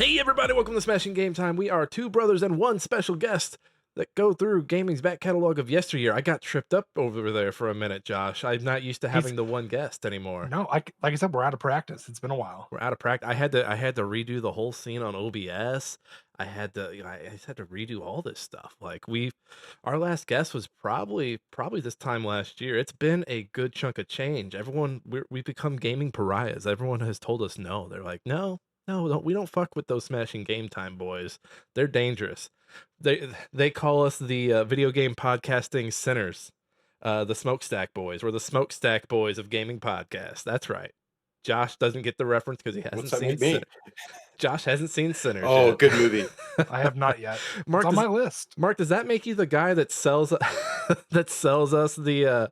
Hey everybody, welcome to Smashing Game Time. We are two brothers and one special guest that go through gaming's back catalog of yesteryear. I got tripped up over there for a minute, Josh. I'm not used to He's having the one guest anymore. no, like I said, we're out of practice. It's been a while. We're out of practice. I had to redo the whole scene on OBS. I just had to redo all this stuff. Our last guest was probably this time last year. It's been a good chunk of change. We've become gaming pariahs. Everyone has told us no. They're like, no, no, we don't fuck with those Smashing Game Time boys. They're dangerous. They call us the video game podcasting sinners. The Smokestack Boys. We're the Smokestack Boys of gaming podcasts. That's right. Josh doesn't get the reference because he What's hasn't that seen make me? Josh hasn't seen Sinners Oh, yet. good movie. I have not yet. Mark, It's on does, my list. Mark, does that make you the guy that sells that sells us the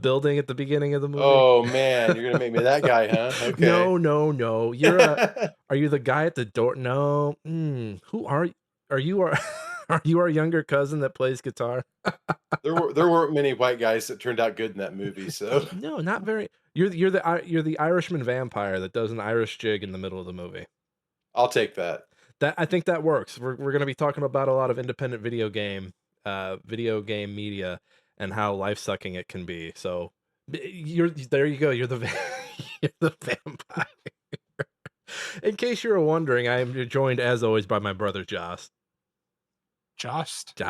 building at the beginning of the movie? Oh man, you're gonna make me that guy, huh? Okay. No, no, no. Are you the guy at the door? No. Who are you? Are you our are you our younger cousin that plays guitar? There weren't many white guys that turned out good in that movie, so No, not very. You're the Irishman vampire that does an Irish jig in the middle of the movie. I'll take that. That I think that works. We're gonna be talking about a lot of independent video game media and how life sucking it can be. So you're there. You go. You're the you're the vampire. In case you were wondering, I am joined as always by my brother Josh. Jost.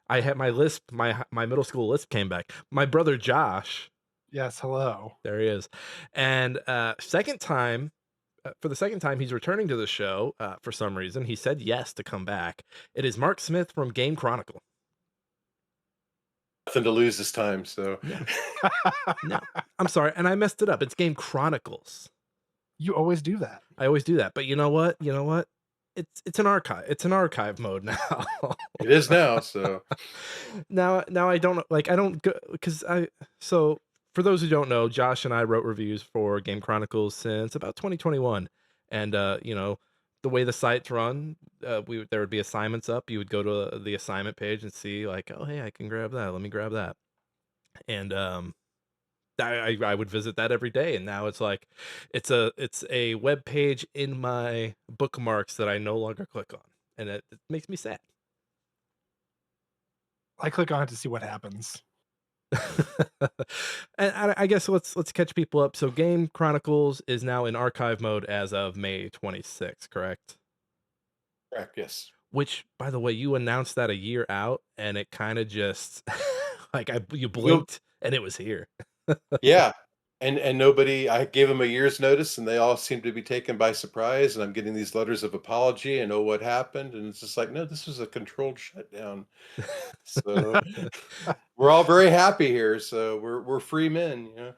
I had my lisp. My middle school lisp came back. My brother Josh. Yes, hello. There he is, and for the second time, he's returning to the show for some reason. He said yes to come back. It is Mark Smith from Game Chronicle. Nothing to lose this time, so No, no, I'm sorry, and I messed it up. It's Game Chronicles. You always do that. I always do that, but you know what? You know what? It's an archive. It's an archive mode now. it is now. So Now I don't like I don't go because I so for those who don't know, Josh and I wrote reviews for Game Chronicles since about 2021, and the way the sites run, there would be assignments up. You would go to the assignment page and see like, oh hey, I can grab that. Let me grab that, and I would visit that every day, and now it's like it's a web page in my bookmarks that I no longer click on, and it makes me sad. I click on it to see what happens. And I guess let's catch people up. So Game Chronicles is now in archive mode as of May 26th, correct? correct, yes. Which, by the way, you announced that a year out, and it kind of just you Well, blinked and it was here. yeah. And nobody I gave them a year's notice and they all seem to be taken by surprise. And I'm getting these letters of apology and oh what happened. And it's just like, no, this was a controlled shutdown. So we're all very happy here. So we're free men, you know.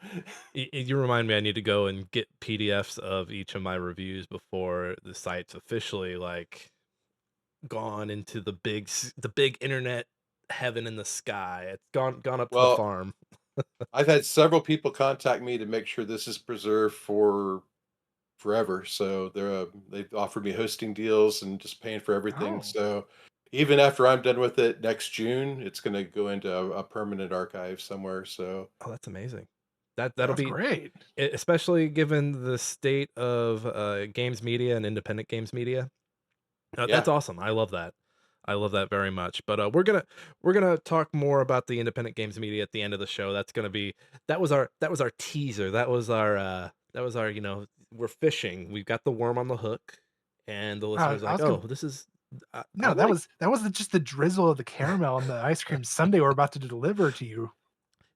You remind me, I need to go and get PDFs of each of my reviews before the site's officially gone into the big internet heaven in the sky. It's gone up to the Well, farm. I've had several people contact me to make sure this is preserved for forever. So they've offered me hosting deals and just paying for everything. Oh, So even after I'm done with it next June, it's going to go into a permanent archive somewhere. So Oh, that's amazing. That'll that's be great. especially given the state of games media and independent games media. That's yeah, awesome. I love that. I love that very much. But we're gonna talk more about the independent games media at the end of the show. That was our teaser. That was our we're fishing. We've got the worm on the hook, and the listener's I like, was oh, gonna this is I no, that like. was just the drizzle of the caramel on the ice cream sundae we're about to deliver to you.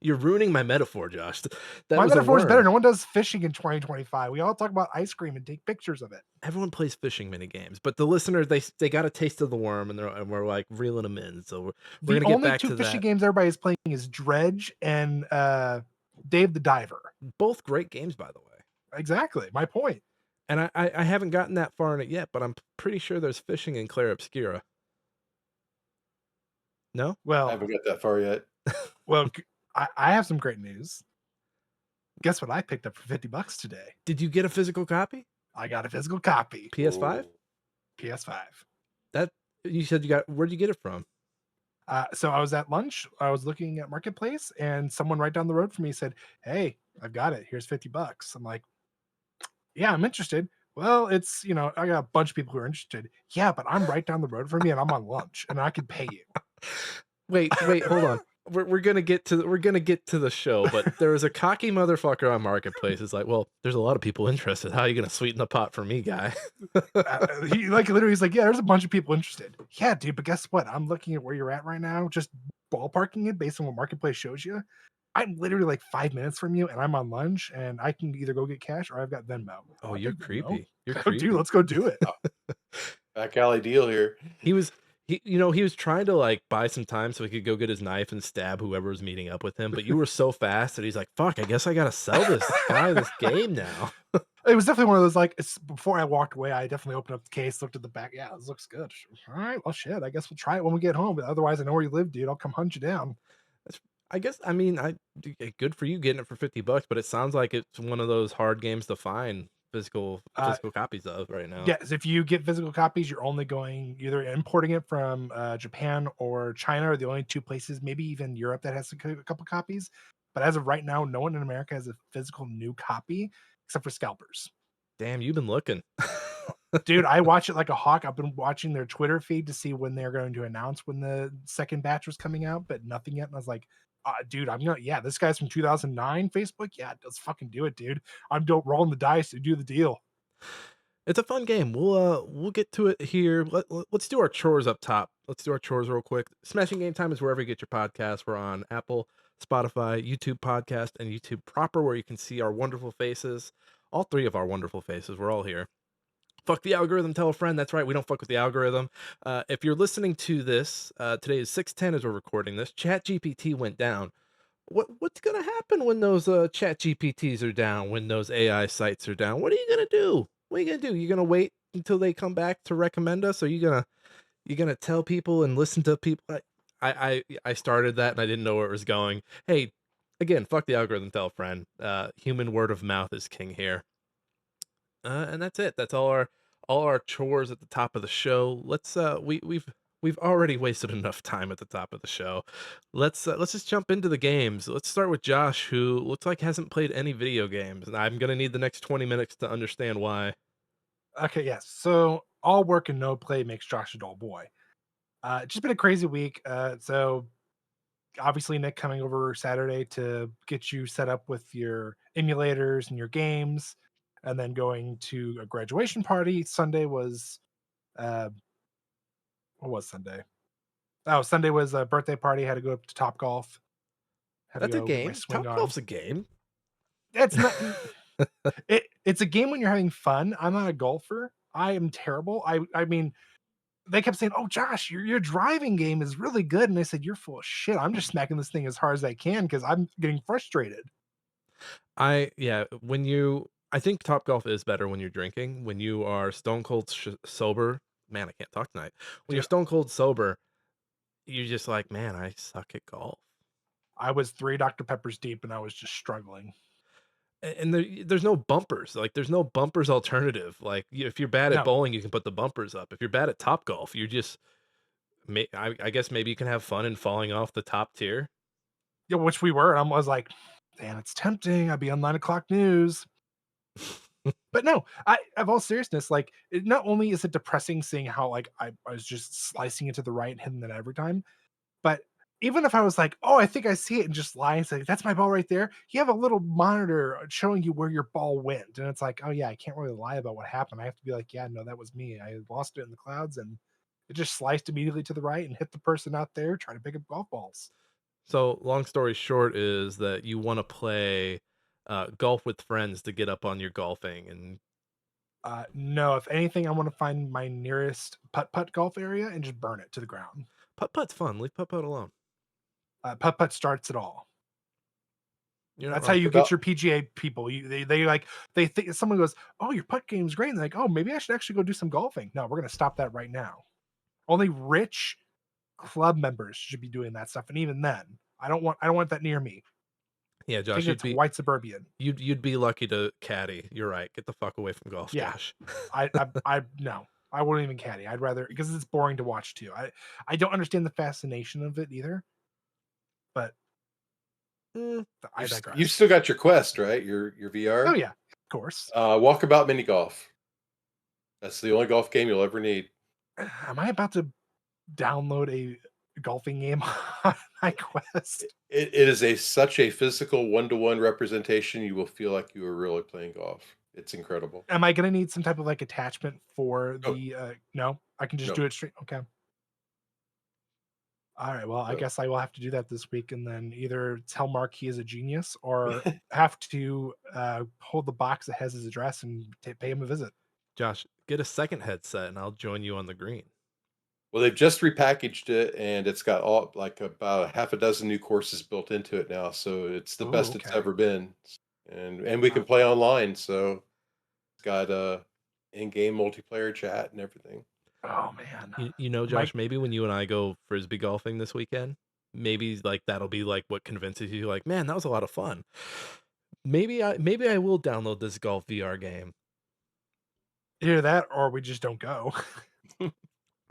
You're ruining my metaphor, Josh. That My was a metaphor is better. worm. No one does fishing in 2025. We all talk about ice cream and take pictures of it. Everyone plays fishing mini games, but the listener they got a taste of the worm, and we're like reeling them in. So we're The gonna get only back two to fishing that. games everybody is playing is Dredge and Dave the Diver. Both great games, by the way. Exactly. My point. And I haven't gotten that far in it yet, but I'm pretty sure there's fishing in Clair Obscura. No? I Well, haven't got that far yet. I have some great news. Guess what I picked up for $50 today? Did you get a physical copy? I got a physical copy. PS5? Oh, PS5. That you said you got where'd you get it from? So I was at lunch. I was looking at Marketplace, and someone right down the road from me said, "Hey, I've got it. Here's $50." I'm like, "Yeah, I'm interested. Well, it's, I got a bunch of people who are interested. Yeah, but I'm right down the road from you and I'm on lunch and I could pay you. Wait, hold on. We're gonna get to the show, but there was a cocky motherfucker on Marketplace. Is like, well, there's a lot of people interested. How are you gonna sweeten the pot for me, guy? He like literally he's like, yeah, there's a bunch of people interested. Yeah, dude, but guess what? I'm looking at where you're at right now, just ballparking it based on what Marketplace shows you. I'm literally like 5 minutes from you, and I'm on lunch, and I can either go get cash or I've got Venmo. Oh, I'll you're take Venmo. creepy. You're Oh, dude, creepy. let's go do it. Oh, back alley deal here. He was he was trying to like buy some time so he could go get his knife and stab whoever was meeting up with him, but you were so fast that he's like, "Fuck, I guess I gotta sell this guy this game now." It was definitely one of those like before I walked away, I definitely opened up the case, looked at the back. Yeah, this looks good. All right, well, shit. I guess we'll try it when we get home. But otherwise, I know where you live, dude. I'll come hunt you down. That's I guess I mean good for you getting it for $50, but it sounds like it's one of those hard games to find Uh, physical copies of right now. yes, if you get physical copies, you're only going either importing it from Japan or China are the only two places, maybe even Europe, that has a couple copies. But as of right now, no one in America has a physical new copy except for scalpers. Damn, you've been looking. Dude, I watch it like a hawk. I've been watching their Twitter feed to see when they're going to announce when the second batch was coming out, but nothing yet. And I was like, dude, yeah, this guy's from 2009 Facebook. Yeah, let's fucking do it, dude. I'm rolling the dice to do the deal. It's a fun game. We'll get to it here. Let's do our chores up top. Let's do our chores real quick. Smashing Game Time is wherever you get your podcasts. We're on Apple, Spotify, YouTube Podcast, and YouTube proper, where you can see our wonderful faces. All three of our wonderful faces. We're all here. Fuck the algorithm. Tell a friend. That's right. We don't fuck with the algorithm. If you're listening to this, today is 6:10 as we're recording this. Chat GPT went down. What's gonna happen when those Chat GPTs are down? When those AI sites are down? What are you gonna do? What are you gonna do? You gonna wait until they come back to recommend us? Or you gonna tell people and listen to people? I started that and I didn't know where it was going. Hey, again, fuck the algorithm. Tell a friend. Human word of mouth is king here. And that's it. That's all our chores at the top of the show. We've already wasted enough time at the top of the show. Let's just jump into the games. Let's start with Josh, who looks like hasn't played any video games, and I'm gonna need the next 20 minutes to understand why. Okay, yes. So all work and no play makes Josh a dull boy. It's just been a crazy week. So obviously Nick coming over Saturday to get you set up with your emulators and your games, and then going to a graduation party. Sunday was uh what was Sunday? Oh, Sunday was a birthday party. Had to go up to Top Golf. Had to That's a go get my game. swing Top on. golf's a game. It's not. It's a game when you're having fun. I'm not a golfer. I am terrible. I mean, they kept saying, "Oh, Josh, your driving game is really good," and I said, "You're full of shit. I'm just smacking this thing as hard as I can because I'm getting frustrated." I think Top Golf is better when you're drinking. When you are stone cold sober, man, I can't talk tonight. When you're Dude, stone cold sober, you're just like, man, I suck at golf. I was 3 Dr. Peppers deep, and I was just struggling. And there's no bumpers. Like there's no bumpers alternative. Like if you're bad at No, bowling, you can put the bumpers up. If you're bad at Top Golf, you're just I guess maybe you can have fun in falling off the top tier. yeah, which we were, and I was like, "Man, it's tempting. I'd be on 9 o'clock news." But no, of all seriousness, like, not only is it depressing seeing how, like, I was just slicing it to the right and hitting it every time, but even if I was like, "Oh, I think I see it," and just lie and say, "That's my ball right there," you have a little monitor showing you where your ball went, and it's like, "Oh, yeah, I can't really lie about what happened." I have to be like, "Yeah, no, that was me. I lost it in the clouds, and it just sliced immediately to the right and hit the person out there trying to pick up golf balls." So long story short is that you want to play golf with friends to get up on your golfing, and No, if anything, I wanna find my nearest putt-putt golf area and just burn it to the ground. putt putt's fun. Leave putt putt alone. Putt-putt starts it all. You're not That's how wrong. you get About your PGA people. They like they think someone goes, "Oh, your putt game's great." And they're like, "Oh, maybe I should actually go do some golfing." No, we're gonna stop that right now. Only rich club members should be doing that stuff, and even then, I don't want that near me. Yeah, Take Josh, it to white suburban. you'd be lucky to caddy. You're right. Get the fuck away from golf, Yeah, Josh. I no, I wouldn't even caddy. I'd rather because it's boring to watch too. I don't understand the fascination of it either, but Mm, I you've digress. still got your Quest, right? Your Oh VR. yeah, of course. Walkabout mini golf. That's the only golf game you'll ever need. Am I about to download a golfing game on my Quest? It is such a physical one-to-one representation, you will feel like you are really playing golf. It's incredible. Am I gonna need some type of, like, attachment for Oh, the, no? I can just no. do it straight, okay. Alright, well, I No. guess I will have to do that this week and then either tell Mark he is a genius or have to, hold the box that has his address and pay him a visit. Josh, get a second headset and I'll join you on the green. Well, they've just repackaged it, and it's got all like, about a half a dozen new courses built into it now, so it's the Ooh, best it's okay. ever been, and we can play online, so it's got, in-game multiplayer chat and everything. Oh, man. You know, Mike, Josh, maybe when you and I go frisbee golfing this weekend, maybe like that'll be like what convinces you, like, man, that was a lot of fun. Maybe I will download this golf VR game. either that or we just don't go.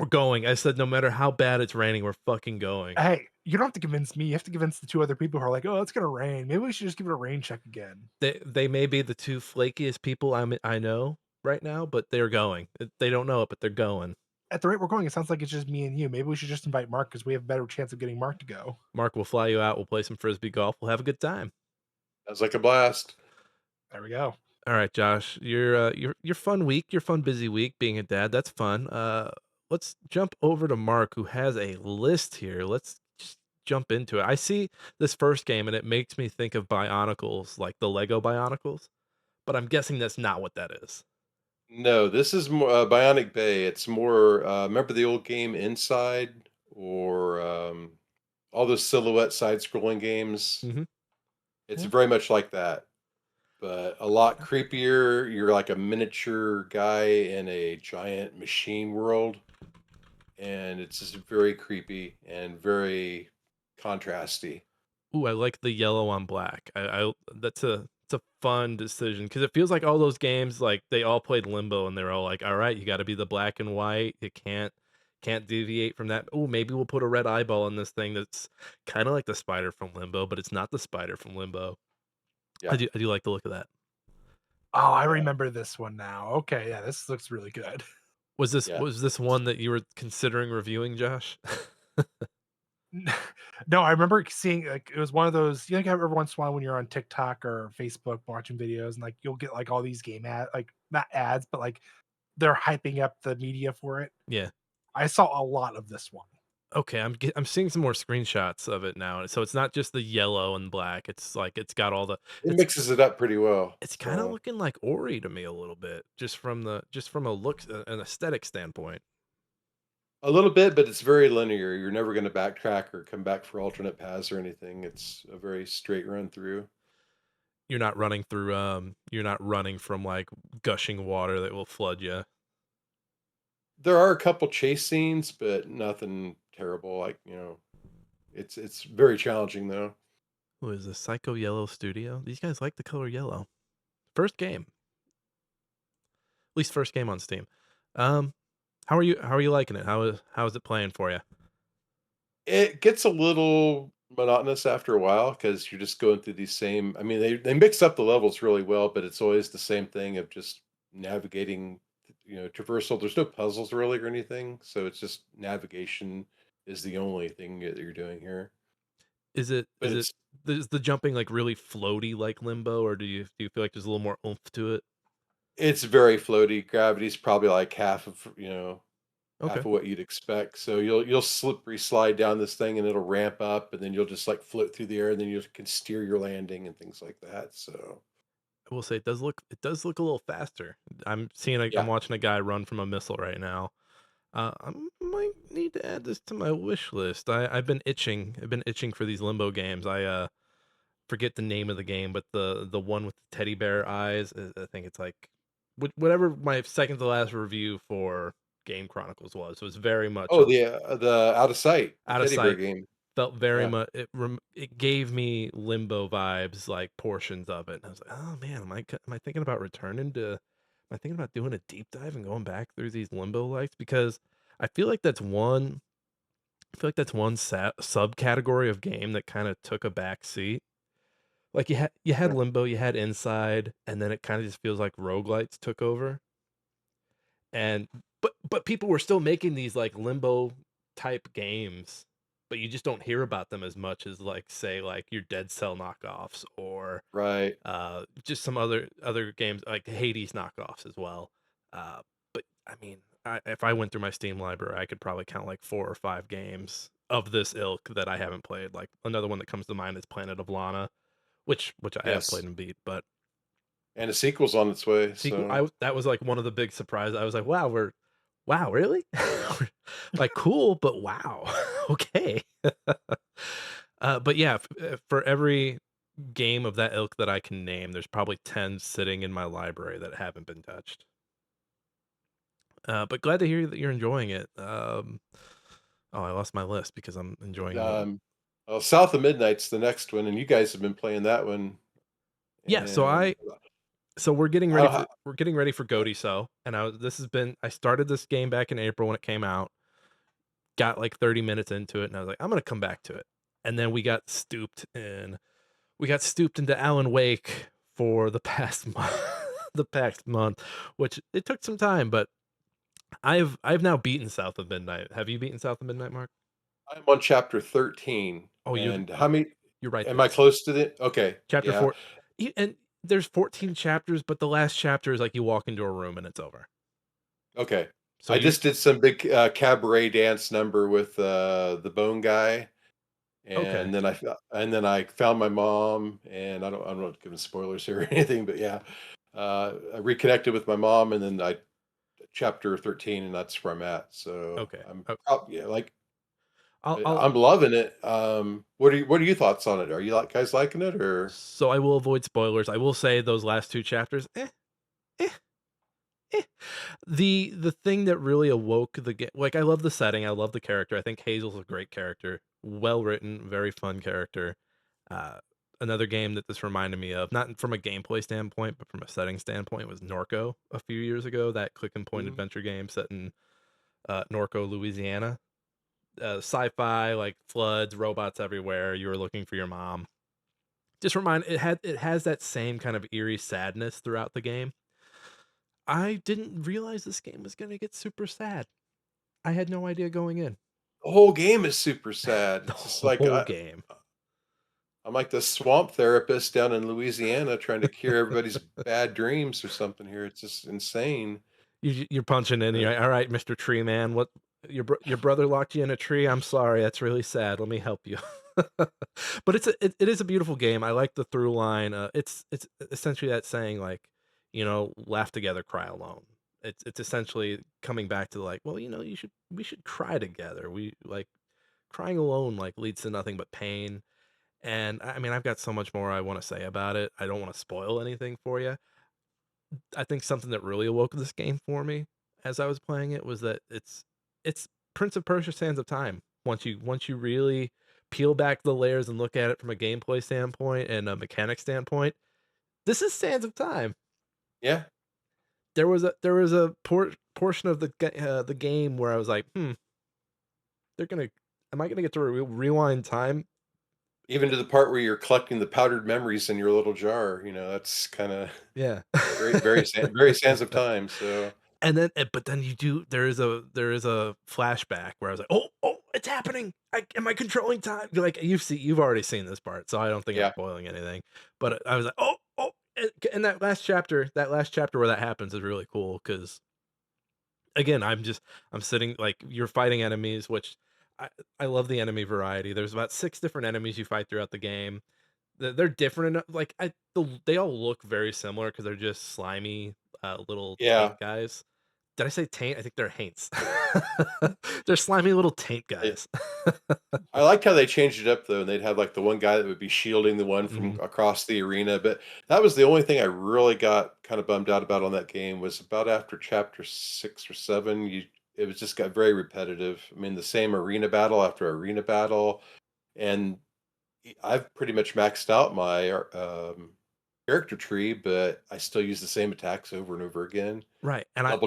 We're going. I said no matter how bad it's raining, we're fucking going. Hey, you don't have to convince me, you have to convince the 2 other people who are like, "Oh, it's gonna rain. Maybe we should just give it a rain check again." They may be the two flakiest people I know right now, but they're going. They don't know it, but they're going. At the rate we're going, it sounds like it's just me and you. Maybe we should just invite Mark because we have a better chance of getting Mark to go. Mark will fly you out. We'll play some frisbee golf. We'll have a good time. Sounds like a blast. There we go. All right, Josh, your fun week, your fun busy week being a dad. That's fun. Let's jump over to Mark, who has a list here. Let's just jump into it. I see this first game, and it makes me think of Bionicles, like the Lego Bionicles, but I'm guessing that's not what that is. No, this is more, Bionic Bay. It's more, remember the old game Inside or, all those silhouette side-scrolling games? Hmm. It's Yeah. very much like that, but a lot creepier. You're like a miniature guy in a giant machine world, and it's just very creepy and very contrasty. Ooh, I like the yellow on black. I that's a it's a fun decision because it feels like all those games, like they all played Limbo, and they're all like, "All right, you got to be the black and white. You can't deviate from that." Oh, maybe we'll put a red eyeball in this thing that's kind of like the spider from Limbo, but it's not the spider from Limbo. Yeah, I do like the look of that. Oh, I remember this one now. Okay, yeah, this looks really good. yeah. Was this one that you were considering reviewing, Josh? No, I remember seeing, like, it was one of those, you know, like, every once in a while when you're on TikTok or Facebook watching videos and, like, you'll get, like, all these game like, not ads, but, like, they're hyping up the media for it. Yeah. I saw a lot of this one. Okay, I'm seeing some more screenshots of it now. So it's not just the yellow and black. It's like it's got all the It mixes it up pretty well. it's kinda So looking like Ori to me a little bit, just from a look an aesthetic standpoint. a little bit, but it's very linear. You're never going to backtrack or come back for alternate paths or anything. It's a very straight run through. You're not running from, like, gushing water that will flood you. There are a couple chase scenes, but nothing terrible. Like it's very challenging though. Who is this? Psycho Yellow Studio? These guys like the color yellow. First game. At least first game on Steam. Um, how are you liking it? How is it playing for you? It gets a little monotonous after a while because you're just going through these same. I mean, they mix up the levels really well, but it's always the same thing of just navigating. Traversal. There's no puzzles really or anything, so it's just navigation is the only thing that you're doing here. But Is it it's is the jumping, like, really floaty like Limbo, or do you feel like there's a little more oomph to it? it's very floaty. Gravity's probably like half of Okay. half of what you'd expect. So you'll slippery slide down this thing and it'll ramp up and then you'll just like float through the air and then you can steer your landing and things like that. So I will say it does look a little faster. I'm yeah. watching a guy run from a missile right now. I might need to add this to my wish list. I've been itching for these Limbo games. I forget the name of the game, but the one with the teddy bear eyes. I think it's like whatever my second to last review for Game Chronicles was. It was very much Oh, the out of sight, the out of teddy bear sight. game. Felt very Yeah. much it gave me Limbo vibes, like portions of it. And I was like, oh man, am I thinking about returning to? Am I thinking about doing a deep dive and going back through these Limbo lights because I feel like that's one. I feel like that's one subcategory of game that kind of took a back seat. Like you had Yeah. Limbo, you had Inside, and then it kind of just feels like roguelites took over. and but people were still making these like limbo type games, but you just don't hear about them as much as like say like your Dead Cell knockoffs or Right. just some other games like Hades knockoffs as well. But I mean, if I went through my Steam library, I could probably count like 4 or 5 games of this ilk that I haven't played. Like another one that comes to mind is Planet of Lana, which I have played Yes. and beat. But And a sequel's on its way, sequel, so that was like one of the big surprises. I was like, wow, really? Like cool, but wow, okay. But yeah, for every game of that ilk that I can name, there's probably 10 sitting in my library that haven't been touched. But glad to hear that you're enjoying it. Oh, I lost my list because I'm enjoying the. um, well, South of Midnight's the next one, and you guys have been playing that one, Yeah, so and we're getting I ready don't for ha Godi So, and I started this game back in April when it came out. Got like 30 minutes into it, and I was like, I'm gonna come back to it. And then we got stooped into Alan Wake for the past month, the past month, which it took some time, but I've now beaten South of Midnight. Have you beaten South of Midnight, Mark? I'm on chapter 13, Oh, and how many you're right am there. I close to the okay, Chapter yeah, 4. And there's 14 chapters, but the last chapter is like you walk into a room and it's over. okay. So I you just did some big, cabaret dance number with, the bone guy, okay. and then I found my mom, and I'm not giving spoilers here or anything, but yeah, I reconnected with my mom, and then I chapter 13, and that's where I'm at, so Okay. I'm Oh, yeah, like, I'll I'm loving it. What are your thoughts on it? Are you like guys liking it or so I will avoid spoilers. I will say those last 2 chapters, eh, eh. The thing that really awoke the game, like I love the setting, I love the character. I think Hazel's a great character, well written, very fun character. Uh, Another game that this reminded me of, not from a gameplay standpoint, but from a setting standpoint, was Norco a few years ago. That click and point Mhm. adventure game set in Norco, Louisiana. Sci-fi, like floods, robots everywhere. You were looking for your mom. Just remind it has that same kind of eerie sadness throughout the game. I didn't realize this game was gonna get super sad. I had no idea going in. The whole game is super sad. The It's just like whole game. I'm like the swamp therapist down in Louisiana trying to cure everybody's bad dreams or something here. It's just insane. You're punching in. Uh, You're like, all right, Mr. Tree Man. What your brother locked you in a tree? I'm sorry. That's really sad. Let me help you. But it is a beautiful game. I like the through line. It's essentially that saying like, laugh together, cry alone. It's essentially coming back to like, well, we should cry together. We like crying alone like leads to nothing but pain. And I mean, I've got so much more I want to say about it. I don't want to spoil anything for you. I think something that really awoke this game for me as I was playing it was that it's Prince of Persia: Sands of Time. Once you really peel back the layers and look at it from a gameplay standpoint and a mechanic standpoint, this is Sands of Time. yeah, There was a portion of the game where I was like, they're gonna am I gonna get to rewind time? even to the part where you're collecting the powdered memories in your little jar. That's kind of Yeah. very sands of time. So And then but then you do there is a flashback where I was like, "Oh, it's happening. Am I controlling time?" Like, you've already seen this part, so I don't think I'm yeah, spoiling anything. But I was like, "Oh," and that last chapter where that happens is really cool because again, I'm sitting like you're fighting enemies, which I I love the enemy variety. There's about 6 different enemies you fight throughout the game. They're different enough like, they all look very similar because 'cause they're just slimy, little taint yeah. guys. Did I say taint? I think they're haints. They're slimy little taint guys. I liked how they changed it up though, and they'd have like the one guy that would be shielding the one from Mhm. across the arena. But that was the only thing I really got kind of bummed out about on that game was about after chapter 6 or 7. It was just got very repetitive. I mean, the same arena battle after arena battle, and I've pretty much maxed out my character tree, but I still use the same attacks over and over again. Right, and I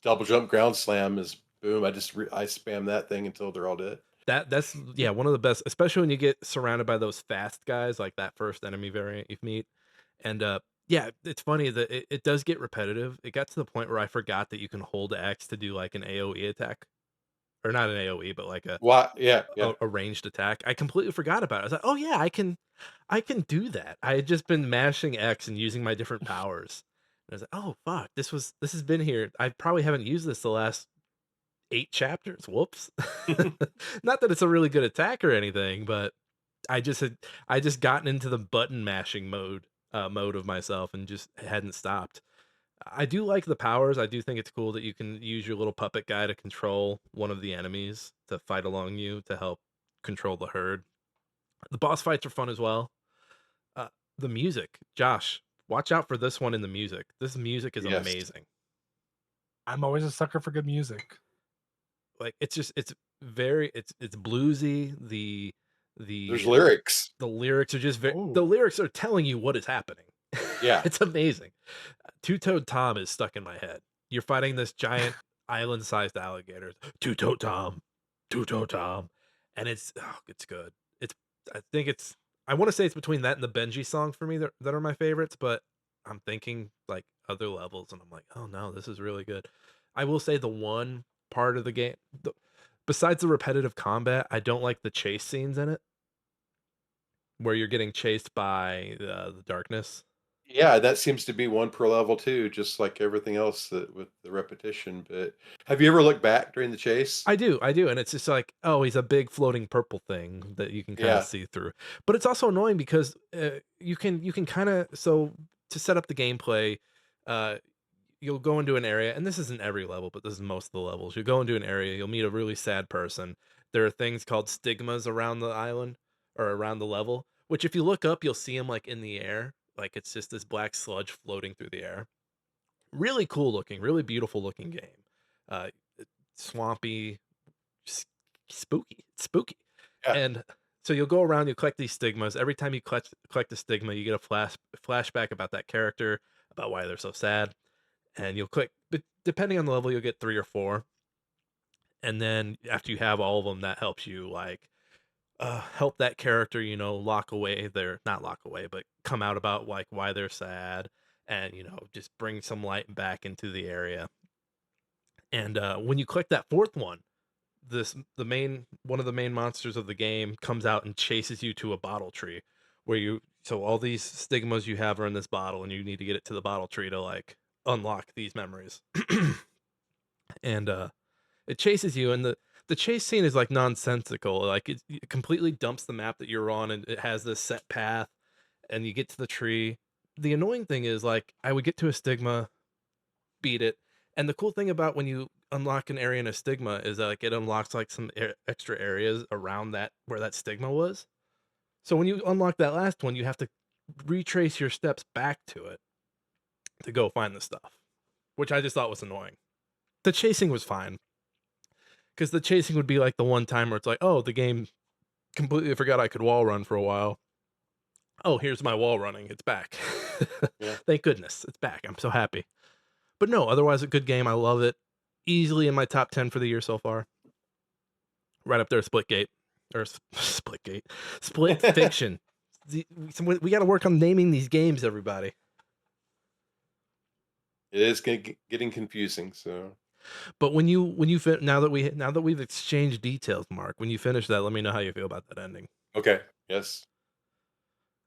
Double jump, ground slam is boom. I spam that thing until they're all dead. that's yeah, one of the best, especially when you get surrounded by those fast guys, like that first enemy variant you meet, and, Yeah, it's funny that it does get repetitive. It got to the point where I forgot that you can hold X to do, like, an AoE attack, or not an AoE, but, like, Why? Yeah, yeah. a ranged attack. I completely forgot about it. I was like, "Oh, yeah, I can do that." I had just been mashing X and using my different powers. And I was like, "Oh, fuck, this has been here. I probably haven't used this the last 8 chapters. Whoops." Not that it's a really good attack or anything, but I just gotten into the button mashing mode of myself and just hadn't stopped. I do like the powers. I do think it's cool that you can use your little puppet guy to control one of the enemies to fight along you to help control the herd. The boss fights are fun as well. Uh, the music, Josh, watch out for this one in the music. This music is Yes. amazing. I'm always a sucker for good music. Like it's very it's bluesy. There's The lyrics. the lyrics are just the Oh, lyrics are telling you what is happening. Yeah. It's amazing. Two-Toed Tom is stuck in my head. You're fighting this giant island-sized alligator. Two-Toed Tom, Two-Toed Tom, and it's good. It's I think it's I wanna say it's between that and the Benji song for me that are my favorites, but I'm thinking, like, other levels, and I'm like, "Oh, no, this is really good." I will say the one part of the game besides the repetitive combat, I don't like the chase scenes in it, where you're getting chased by the darkness. Yeah, that seems to be one per level too, just like everything else that with the repetition. But have you ever looked back during the chase? I do, and it's just like, oh, he's a big floating purple thing that you can kinda Yeah. see through. But it's also annoying because, you can kinda so to set up the gameplay, uh, you'll go into an area, and this isn't every level, but this is most of the levels. You go into an area, you'll meet a really sad person. There are things called stigmas around the island or around the level, which if you look up, you'll see them like, in the air, like, it's just this black sludge floating through the air. Really cool looking, really beautiful looking game. Uh, swampy, s spooky, it's spooky, Yeah. and so you'll go around, you collect these stigmas. Every time you collect a stigma, you get a flashback about that character, about why they're so sad, and you'll click but depending on the level, you'll get 3 or 4, and then after you have all of them, that helps you, like, help that character, lock away their not lock away, but come out about, like, why they're sad and, just bring some light back into the area, and, when you click that 4th one, the main one of the main monsters of the game comes out and chases you to a bottle tree where you so all these stigmas you have are in this bottle and you need to get it to the bottle tree to like unlock these memories. And it chases you and the chase scene is like nonsensical. Like it completely dumps the map that you're on and it has this set path and you get to the tree. The annoying thing is like I would get to a stigma, beat it. And the cool thing about when you unlock an area in a stigma is that, like, it unlocks, like, some extra areas around that where that stigma was. So when you unlock that last one, you have to retrace your steps back to it to go find the stuff, which I just thought was annoying. The chasing was fine because the chasing would be like the one time where it's like, "Oh, the game completely forgot I could wall run for a while. Oh, here's my wall running. It's back." Yeah. Thank goodness. It's back. I'm so happy. But no, otherwise a good game. I love it. Easily in my top 10 for the year so far. Right up there, Splitgate or Splitgate, Split Fiction. So we got to work on naming these games, everybody. It is getting confusing. So But now that we've exchanged details, Mark, when you finish that, let me know how you feel about that ending. okay, yes.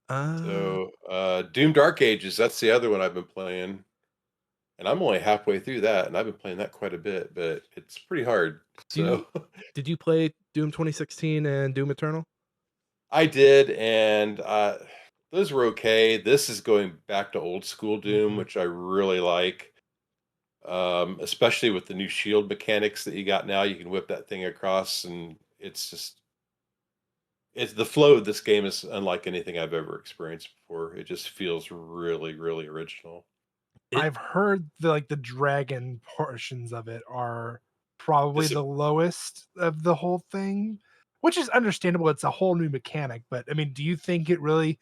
Uh, So Doom Dark Ages, that's the other one I've been playing. And I'm only halfway through that, and I've been playing that quite a bit, but it's pretty hard. do you So did you play Doom 2016 and Doom Eternal? I did, and those were okay. This is going back to old school Doom, mhm. which I really like. Especially with the new shield mechanics that you got now. You can whip that thing across, and it's the flow of this game is unlike anything I've ever experienced before. It just feels really, really original. It I've heard the dragon portions of it are probably Is it? the lowest of the whole thing, which is understandable. It's a whole new mechanic, but I mean, do you think it really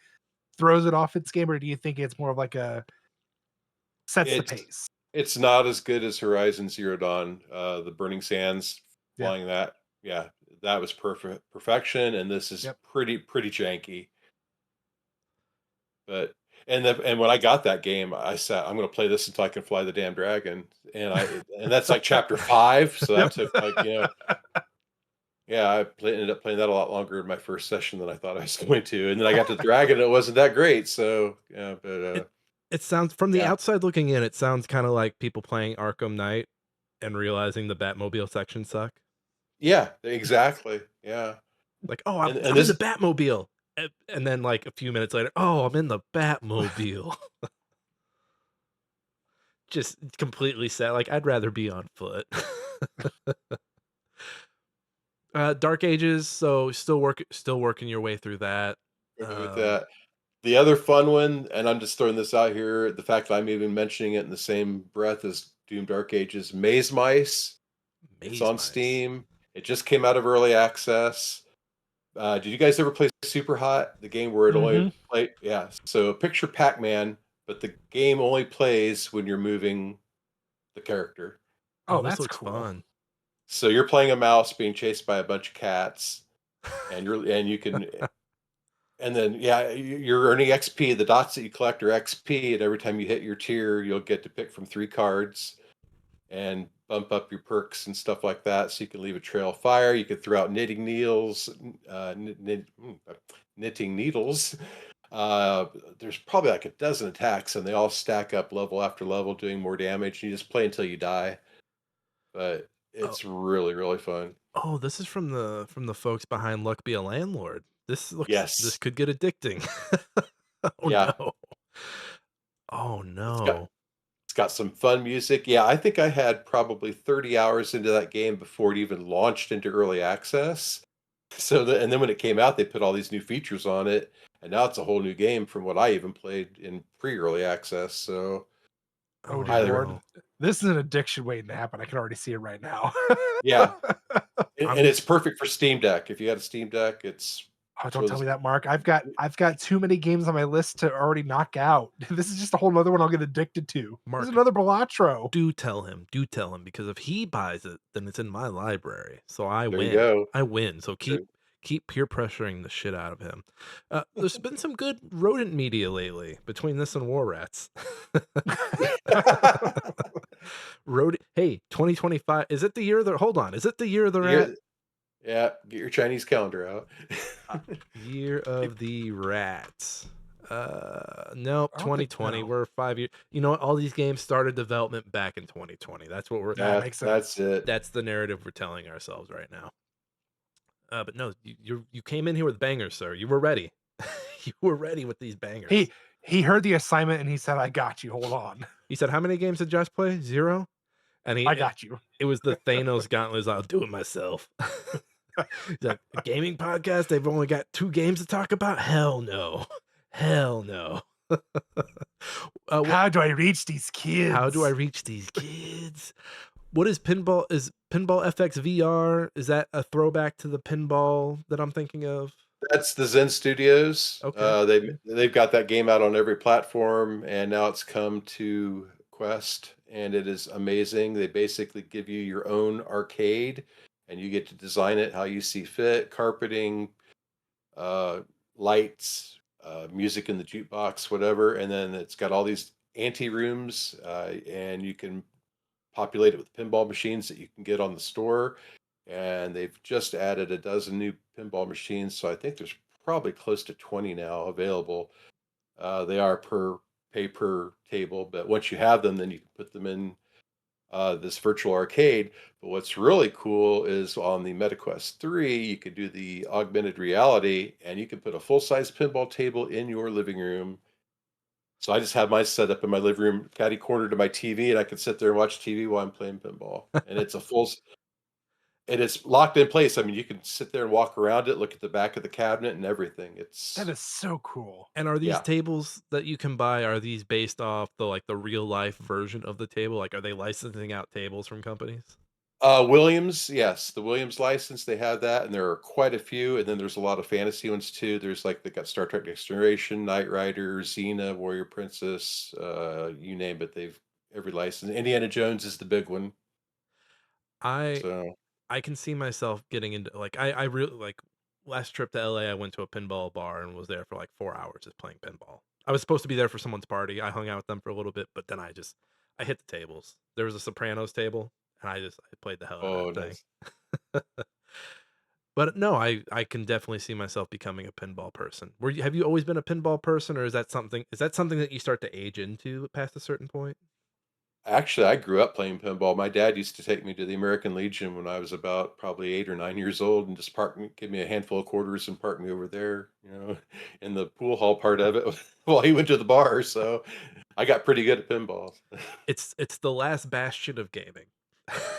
throws it off its game, or do you think it's more of like a sets the It's pace? it's not as good as Horizon Zero Dawn. The Burning Sands Yeah. flying that, yeah, that was perfection, and this is Yep. pretty janky. But And when I got that game, I said, "I'm gonna play this until I can fly the damn dragon." And that's like chapter 5, so that Yep. took like, yeah, ended up playing that a lot longer in my first session than I thought I was going to, and then I got to the dragon, and it wasn't that great, so, yeah, but, It it sounds from the yeah. outside looking in, it sounds kinda like people playing Arkham Knight and realizing the Batmobile sections suck. Yeah, exactly, yeah, Like, "Oh, and I'm in the this Batmobile." And then, like, a few minutes later, "Oh, I'm in the Batmobile." Just completely sad, like, I'd rather be on foot. Dark Ages, so still working your way through that. with Um, that. The other fun one, and I'm just throwing this out here, the fact that I'm even mentioning it in the same breath as Doom Dark Ages, Maze Mice. It's Maze on Mice. Steam. It just came out of early access. Did you guys ever play Super Hot? The game where it only Mhm. play yeah, so picture Pac-Man, but the game only plays when you're moving the character. Oh, Oh, this that's looks cool. fun. So you're playing a mouse being chased by a bunch of cats, and you can and then yeah, you're earning XP. The dots that you collect are XP, and every time you hit your tier, you'll get to pick from 3 cards and bump up your perks and stuff like that. So you can leave a trail of fire. You can throw out knitting needles, knitting needles. Uh, there's probably like a dozen attacks, and they all stack up level after level, doing more damage. You just play until you die, but Oh, it's really really fun. oh, this is from the folks behind Luck Be a Landlord. This Yes, could get addicting. Oh, yeah, no. Oh, it's got no. it's got some fun music. Yeah, I think I had probably 30 hours into that game before it even launched into early access. And then when it came out, they put all these new features on it, and now it's a whole new game from what I even played in pre-early access. So Oh Oh, dear highly, lord. no. This is an addiction waiting to happen. I can already see it right now. yeah, and I'm it's perfect for Steam Deck. If you got a Steam Deck, Oh, it's don't one tell of me that, Mark. I've got too many games on my list to already knock out. This is just a whole nother one I'll get addicted to. There's Mark, another Balatro. do tell him, because if he buys it, then it's in my library, so I there you win. go. I win, so There- keep peer pressuring the shit out of him. There's been some good rodent media lately between this and War Rats. Rodent hey, 2025, is it the year of the hold on, is it the year of the rat? Here- yeah, get your Chinese calendar out. Uh, Year of the rat. Nope, I don't think 2020. no. We're 5 years. You know what? All these games started development back in 2020. That's what we're That makes That's sense. it. that's the narrative we're telling ourselves right now. But no, you came in here with bangers, sir. You were ready. You were ready with these bangers. He he heard the assignment and he said, "I got you. Hold on. He said, "How many games did Josh play? 0?" And I got you." it was the Thanos gauntlet. I'll do it myself. He's like, a gaming podcast. They've only got 2 games to talk about. Hell no. Hell no. What? How do I reach these How do I kids? reach these kids? What is pinball? Is Pinball FX VR? Is that a throwback to the pinball that I'm thinking of? That's the Zen Studios. Okay. They've got that game out on every platform, and now it's come to Quest, and it is amazing. They basically give you your own arcade, and you get to design it how you see fit, carpeting, uh, lights, music in the jukebox, whatever. And then it's got all these ante rooms, and you can populate it with pinball machines that you can get on the store. And they've just added a dozen new pinball machines, so I think there's probably close to 20 now available. They are pay per table, but once you have them, then you can put them in this virtual arcade. But what's really cool is on the MetaQuest 3, you could do the augmented reality and you can put a full size pinball table in your living room. So I just have mine set up in my living room, catty corner to my TV, and I can sit there and watch TV while I'm playing pinball. And it's locked in place. I mean, you can sit there and walk around it, look at the back of the cabinet and everything. That is so cool. And are these Yeah. tables that you can buy, are these based off the real life version of the table? Like, are they licensing out tables from companies? Williams, yes, the Williams license, they have that, and there are quite a few, and then there's a lot of fantasy ones too. There's like they got Star Trek Next Generation, Knight Rider, Xena, Warrior Princess, you name it, they've every license. Indiana Jones is the big one. I So I can see myself getting into, like, I really like. last trip to LA, I went to a pinball bar and was there for like 4 hours just playing pinball. I was supposed to be there for someone's party. I hung out with them for a little bit, but then I hit the tables. There was a Sopranos table, and I played the hell out of Oh, that thing. nice. But no, I can definitely see myself becoming a pinball person. Have you always been a pinball person, or is that something that you start to age into past a certain point? Actually, I grew up playing pinball. My dad used to take me to the American Legion when I was about probably 8 or 9 years old and just give me a handful of quarters and park me over there, in the pool hall part of it while he went to the bar. So I got pretty good at pinball. It's the last bastion of gaming.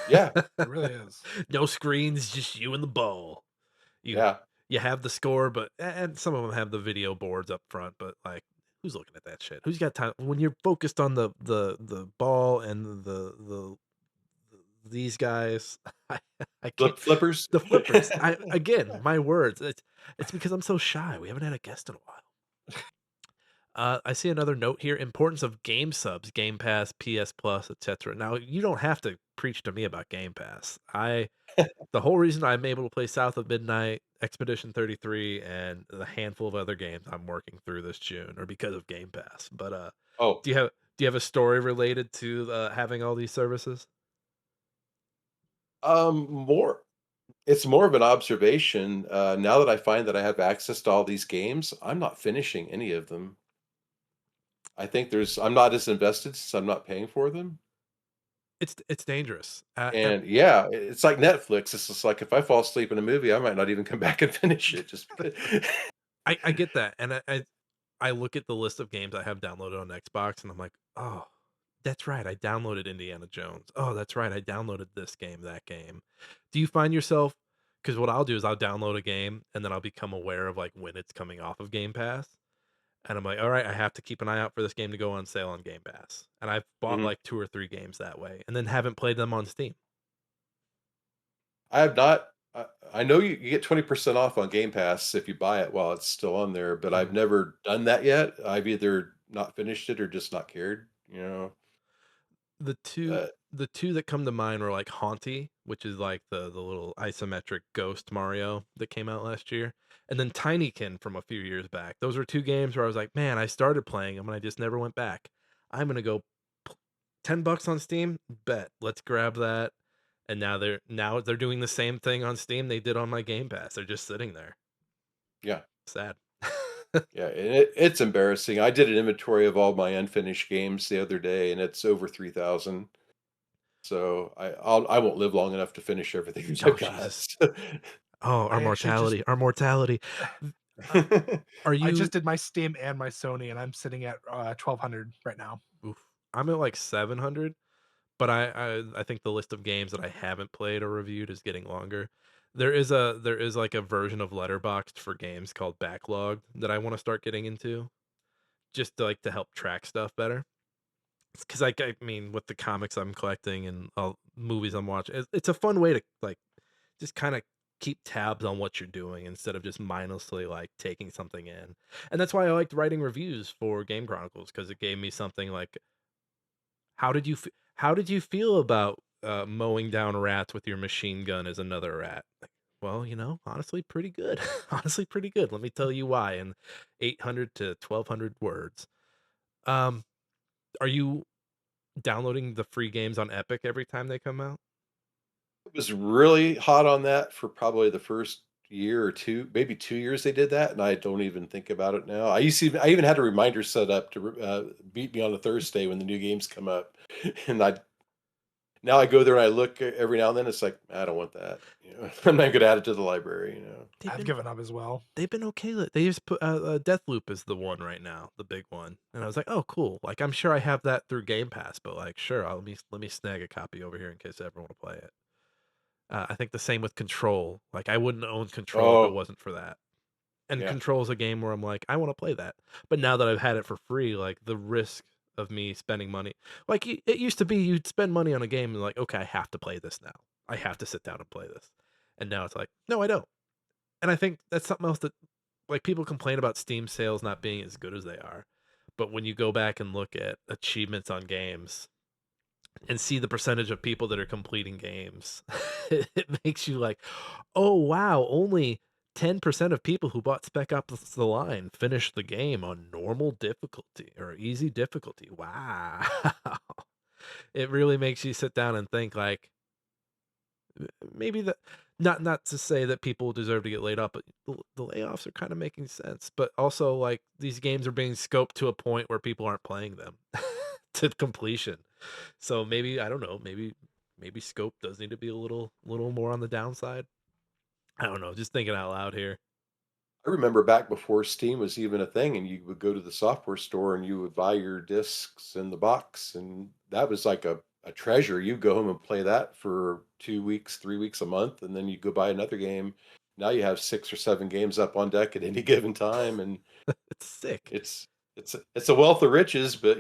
Yeah, It really is. No screens, just you and the ball. You yeah. you have the score, but and some of them have the video boards up front, but, like, who's looking at that shit? Who's got time when you're focused on the ball and these guys, I I can't Flippers. the flippers. I again, my words, it's because I'm so shy. We haven't had a guest in a while. I see another note here, importance of game subs, Game Pass, PS Plus, etc. Now, you don't have to preach to me about Game Pass. The whole reason I'm able to play South of Midnight, Expedition 33, and a handful of other games I'm working through this June are because of Game Pass. But Oh, do you have a story related to having all these services? more it's more of an observation. Now that I find that I have access to all these games, I'm not finishing any of them. I think I'm not as invested since I'm not paying for them. It's dangerous. And yeah, it's like Netflix. It's just like if I fall asleep in a movie, I might not even come back and finish it just because. I get that, and I look at the list of games I have downloaded on Xbox, and I'm like, oh, that's right. I downloaded Indiana Jones. Oh, that's right. I downloaded this game, that game. Do you find yourself? Because what I'll do is I'll download a game, and then I'll become aware of like when it's coming off of Game Pass. And I'm like, all right, I have to keep an eye out for this game to go on sale on Game Pass. And I've bought Mhm. like 2 or 3 games that way, and then haven't played them on Steam. I have not. I know you get 20% off on Game Pass if you buy it while it's still on there, but I've Mhm. never done that yet. I've either not finished it or just not cared. The two Uh, the two that come to mind were like Haunty, which is like the little isometric ghost Mario that came out last year, and then Tinykin from a few years back. Those were 2 games where I was like, man, I started playing them and I just never went back. I'm gonna go p- $10 on Steam. Bet. Let's grab that. And now they're doing the same thing on Steam they did on my Game Pass. They're just sitting there. yeah. Sad. Yeah, and it's embarrassing. I did an inventory of all my unfinished games the other day, and it's over 3,000. So I won't live long enough to finish everything Oh I've got. Jesus. Oh, our I actually just mortality. Our mortality. uh, Are I you just did my Steam and my Sony, and I'm sitting at 1,200 right now. oof, I'm at like 700. But I think the list of games that I haven't played or reviewed is getting longer. There is like a version of Letterboxd for games called Backlog that I want to start getting into, just to, like to help track stuff better. Because I mean, with the comics I'm collecting and all movies I'm watching, it's a fun way to like just kind of keep tabs on what you're doing instead of just mindlessly like taking something in. And that's why I liked writing reviews for Game Chronicles because it gave me something like how did you feel about, mowing down rats with your machine gun as another rat? Like, well, honestly, pretty good. Honestly, pretty good. Let me tell you why in 800 to 1,200 words. Um, are you downloading the free games on Epic every time they come out? Was really hot on that for probably the first year or 2, maybe 2 years they did that, and I don't even think about it now. I even had a reminder set up to beat me on a Thursday when the new games come up, and now I go there and I look every now and then, it's like, "I don't want that," I'm not gonna add it to the library. They've I've been given up as well. they've been okay they just put, Deathloop is the one right now, the big one, and I was like, "Oh, cool." Like, I'm sure I have that through Game Pass, but, like, sure, let me snag a copy over here in case I ever wanna play it. I think the same with Control. Like, I wouldn't own Control if it Oh, wasn't for that. And yeah. Control is a game where I'm like, "I wanna play that." But now that I've had it for free, like, the risk of me spending money like, it used to be you'd spend money on a game and like, "Okay, I have to play this now. I have to sit down and play this." And now it's like, "No, I don't." And I think that's something else that like, people complain about Steam sales not being as good as they are. But when you go back and look at achievements on games and see the percentage of people that are completing games, it makes you like, "Oh, wow, only 10% of people who bought Spec Ops: The Line finished the game on normal difficulty or easy difficulty. Wow. It really makes you sit down and think, like, maybe the not to say that people deserve to get laid off, but the layoffs are kinda making sense, but also, like, these games are being scoped to a point where people aren't playing them to completion. So maybe, I don't know, maybe scope does need to be a little more on the downside. I don't know, just thinking out loud here. I remember back before Steam was even a thing, and you would go to the software store and you would buy your discs in the box, and that was like a treasure. You go home and play that for 2 weeks, 3 weeks, a month, and then you go buy another game. Now you have 6 or 7 games up on deck at any given time, and It's sick. it's it's a wealth of riches. But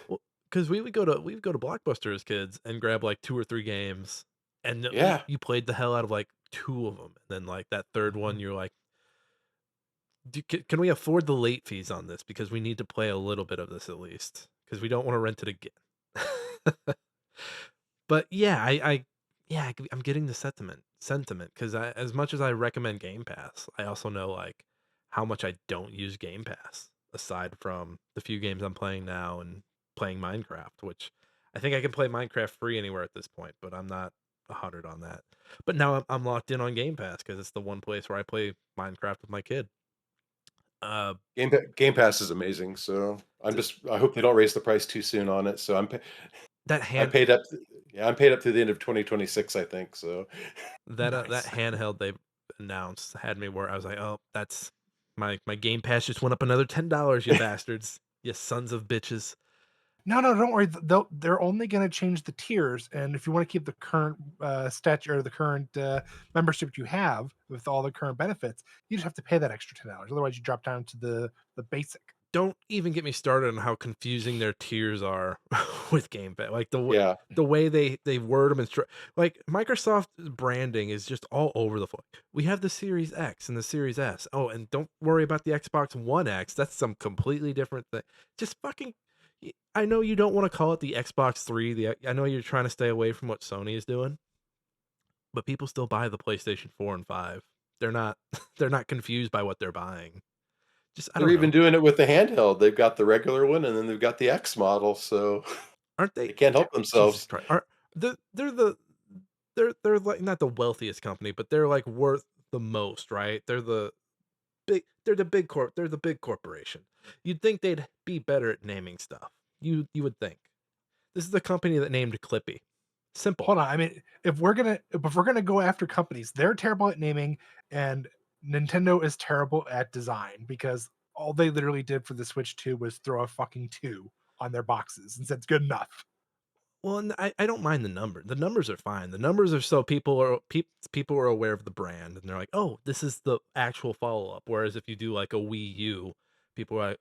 Well, because we would go to Blockbuster as kids and grab, like, 2 or 3 games, and yeah, you played the hell out of, like, 2 of them, and then, like, that 3rd one, Mhm. you're like, can we afford the late fees on this? Because we need to play a little bit of this at least, because we don't wanna rent it again." But yeah, I'm getting the sentiment, because as much as I recommend Game Pass, I also know, like, how much I don't use Game Pass, aside from the few games I'm playing now and playing Minecraft, which I think I can play Minecraft free anywhere at this point, but I'm not 100 on that. But now I'm locked in on Game Pass because it's the one place where I play Minecraft with my kid. Uh, Game Pass is amazing. So th I hope they don't raise the price too soon on it. So that I hand paid up. Yeah, I'm paid up to the end of 2026, I think. So that Nice. handheld they announced had me where I was like, "Oh, that's my Game Pass just went up another $10, you bastards, you sons of bitches." No, no, don't worry. They're only going to change the tiers, and if you want to keep the current statute or the current membership you have with all the current benefits, you just have to pay that extra $10. Otherwise, you drop down to the basic. Don't even get me started on how confusing their tiers are with Game Pass. Like, yeah, the way they word them, and like, Microsoft branding is just all over the place. We have the Series X and the Series S. Oh, and don't worry about the Xbox One X. That's some completely different thing. Just fucking. I know you don't want to call it the Xbox 3. I know you're trying to stay away from what Sony is doing, but people still buy the PlayStation 4 and 5. They're not they're not confused by what they're buying. Just, I they're don't even know. doing it with the handheld. They've got the regular one, and then they've got the X model. So Aren't they they? can't help Jesus themselves. Christ. Are they're like not the wealthiest company, but they're like worth the most, right? They're the big corporation. You'd think they'd be better at naming stuff. You would think. This is the company that named Clippy. Simple. Hold on. I mean, if we're gonna go after companies, they're terrible at naming, and Nintendo is terrible at design because all they literally did for the Switch 2 was throw a fucking 2 on their boxes and said it's good enough. Well, and I don't mind the number. The numbers are fine. The numbers are so people are aware of the brand, and they're like, "Oh, this is the actual follow-up." Whereas if you do like a Wii U, people are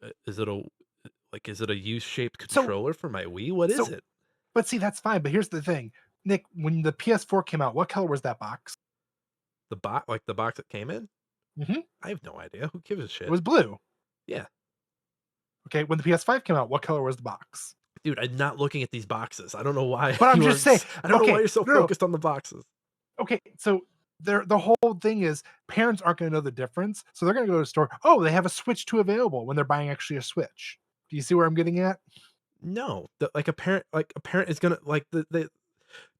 like, is it a U-shaped So controller for my Wii? What is so it?" but see, that's fine. But here's the thing, Nick, when the PS4 came out, what color was that box? The box that came in? Mhm. I have no idea. Who gives a It shit? was blue. Yeah. Okay, when the PS5 came out, what color was the box? Dude, I'm not looking at these boxes. I don't know why But I'm just saying, I don't know why okay, you're so no, focused on the boxes. okay, so the whole thing is parents aren't gonna know the difference, so they're gonna go to the store, "Oh, they have a Switch 2 available," when they're buying actually a Switch. Do you see where I'm getting at? No, like a parent is gonna like the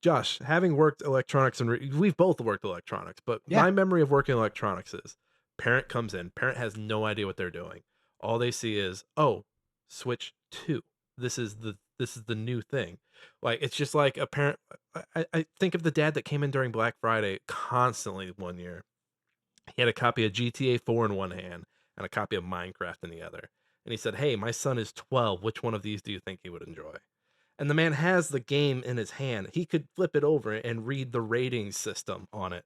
Josh, having worked electronics and we've both worked electronics, but Yeah, my memory of working electronics is parent comes in, parent has no idea what they're doing. All they see is, oh, Switch 2. This is the new thing. Like, it's just like a parent. I think of the dad that came in during Black Friday constantly one year. He had a copy of GTA 4 in one hand and a copy of Minecraft in the other. And he said, "Hey, my son is 12. Which one of these do you think he would enjoy?" And the man has the game in his hand. He could flip it over and read the rating system on it.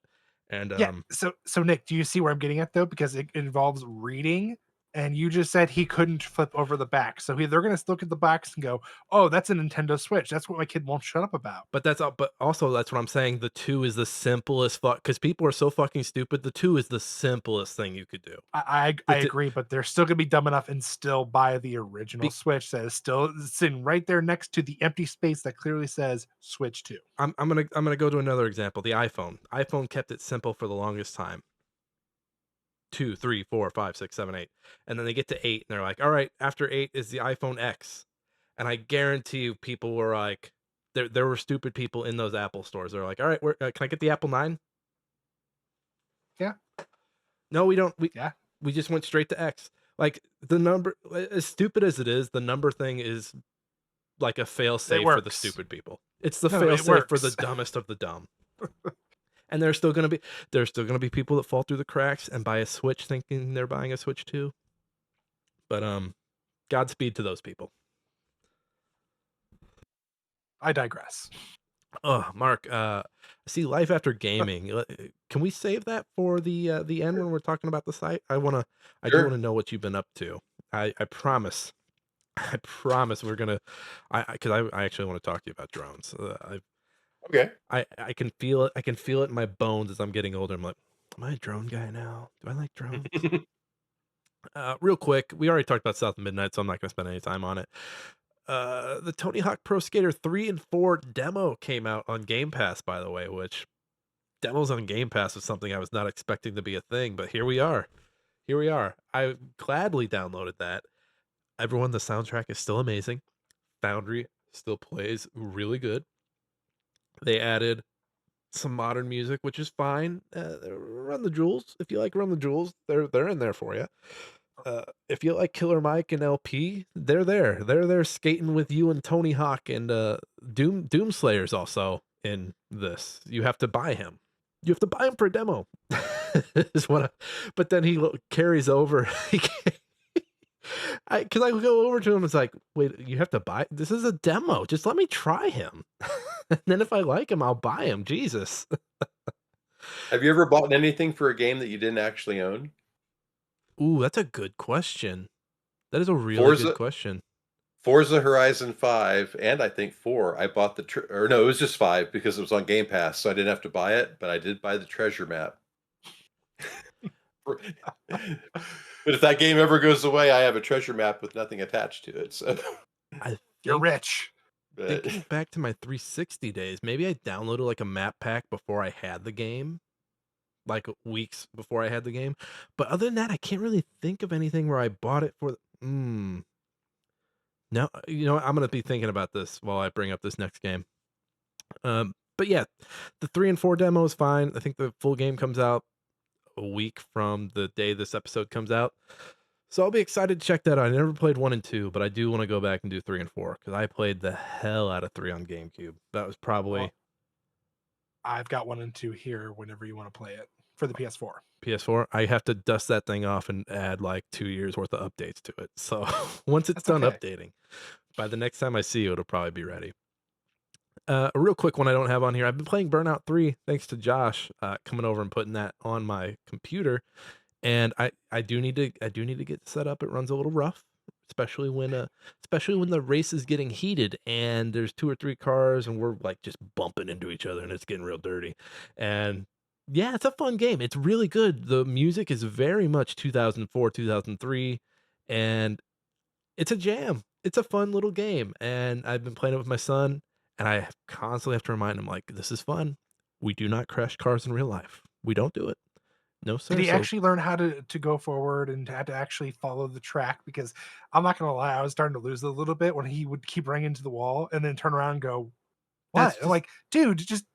And yeah, so Nick, do you see where I'm getting at, though? Because it involves reading, and you just said he couldn't flip over the back, so they're gonna look at the box and go, "Oh, that's a Nintendo Switch, that's what my kid won't shut up about." but that's all, but also that's what I'm saying. The 2 is the simplest fuck because people are so fucking stupid. The 2 is the simplest thing you could do. I The, agree, but they're still gonna be dumb enough and still buy the original be, Switch that is still sitting right there next to the empty space that clearly says Switch 2. I'm gonna go to another example. The iPhone. iPhone kept it simple for the longest time. 2, 3, 4, 5, 6, 7, 8, and then they get to 8, and they're like, "All right, after 8 is the iPhone X." And I guarantee you people were like there were stupid people in those Apple stores. They're like, "All right, can I get the Apple 9?" Yeah, "No, we don't. yeah, We just went straight to X." Like, the number as stupid as it is, the number thing is like a fail it safe for the works. stupid people. It's the No, fail it safe for the works. dumbest of the dumb. And there's still gonna be people that fall through the cracks and buy a Switch thinking they're buying a Switch too. But Godspeed to those people. I digress. Oh, Mark, see life after gaming. Can we save that for the end when we're talking about the site? I do want Sure. to know what you've been up to. I promise. I promise we're gonna because I actually want to talk to you about drones. Okay. I can feel it. I can feel it in my bones as I'm getting older. I'm like, am I a drone guy now? Do I like drones? Real quick, we already talked about South of Midnight, so I'm not gonna spend any time on it. The Tony Hawk Pro Skater 3 and 4 demo came out on Game Pass, by the way, which demos on Game Pass was something I was not expecting to be a thing, but here we are. Here we are. I gladly downloaded that. Everyone, the soundtrack is still amazing. Foundry still plays really good. They added some modern music, which is fine. Run the Jewels. If you like Run the Jewels, they're in there for you. If you like Killer Mike and LP, they're there. They're there skating with you and Tony Hawk and Doomslayer's also in this. You have to buy him. You have to buy him for a demo. is what. But then carries over. Because I go over to him, it's like, wait, you have to buy. This is a demo. Just let me try him, and then if I like him, I'll buy him. Jesus. Have you ever bought anything for a game that you didn't actually own? Ooh, that's a good question. That is a really good Forza question. Forza Horizon 5 and I think 4, I bought or no, it was just 5 because it was on Game Pass, so I didn't have to buy it, but I did buy the treasure map. For but if that game ever goes away, I have a treasure map with nothing attached to it, so I You're think rich. but thinking back to my 360 days, maybe I downloaded like a map pack before I had the game, like weeks before I had the game. But other than that, I can't really think of anything where I bought it for. No, I'm gonna be thinking about this while I bring up this next game. But yeah, the 3 and 4 demo is fine. I think the full game comes out a week from the day this episode comes out. So I'll be excited to check that out. I never played 1 and 2, but I do want to go back and do 3 and 4 because I played the hell out of 3 on GameCube. That was probably Well, I've got 1 and 2 here whenever you want to play it for the PS4. PS4. I have to dust that thing off and add like 2 years worth of updates to it. So once it's That's done okay. updating, by the next time I see you, it'll probably be ready. A real quick one I don't have on here. I've been playing Burnout 3 thanks to Josh coming over and putting that on my computer. And I do need to get set up. It runs a little rough, especially when the race is getting heated and there's 2 or 3 cars and we're like just bumping into each other and it's getting real dirty. And yeah, it's a fun game. It's really good. The music is very much 2004, 2003, and it's a jam. It's a fun little game, and I've been playing it with my son, and I constantly have to remind him, like, "This is fun. We do not crash cars in real life. We don't do it. No, Did sir." he So actually learn how to go forward and had to actually follow the track? Because I'm not gonna lie, I was starting to lose it a little bit when he would keep running into the wall and then turn around and go, that's "What?" I'm just like, "Dude, just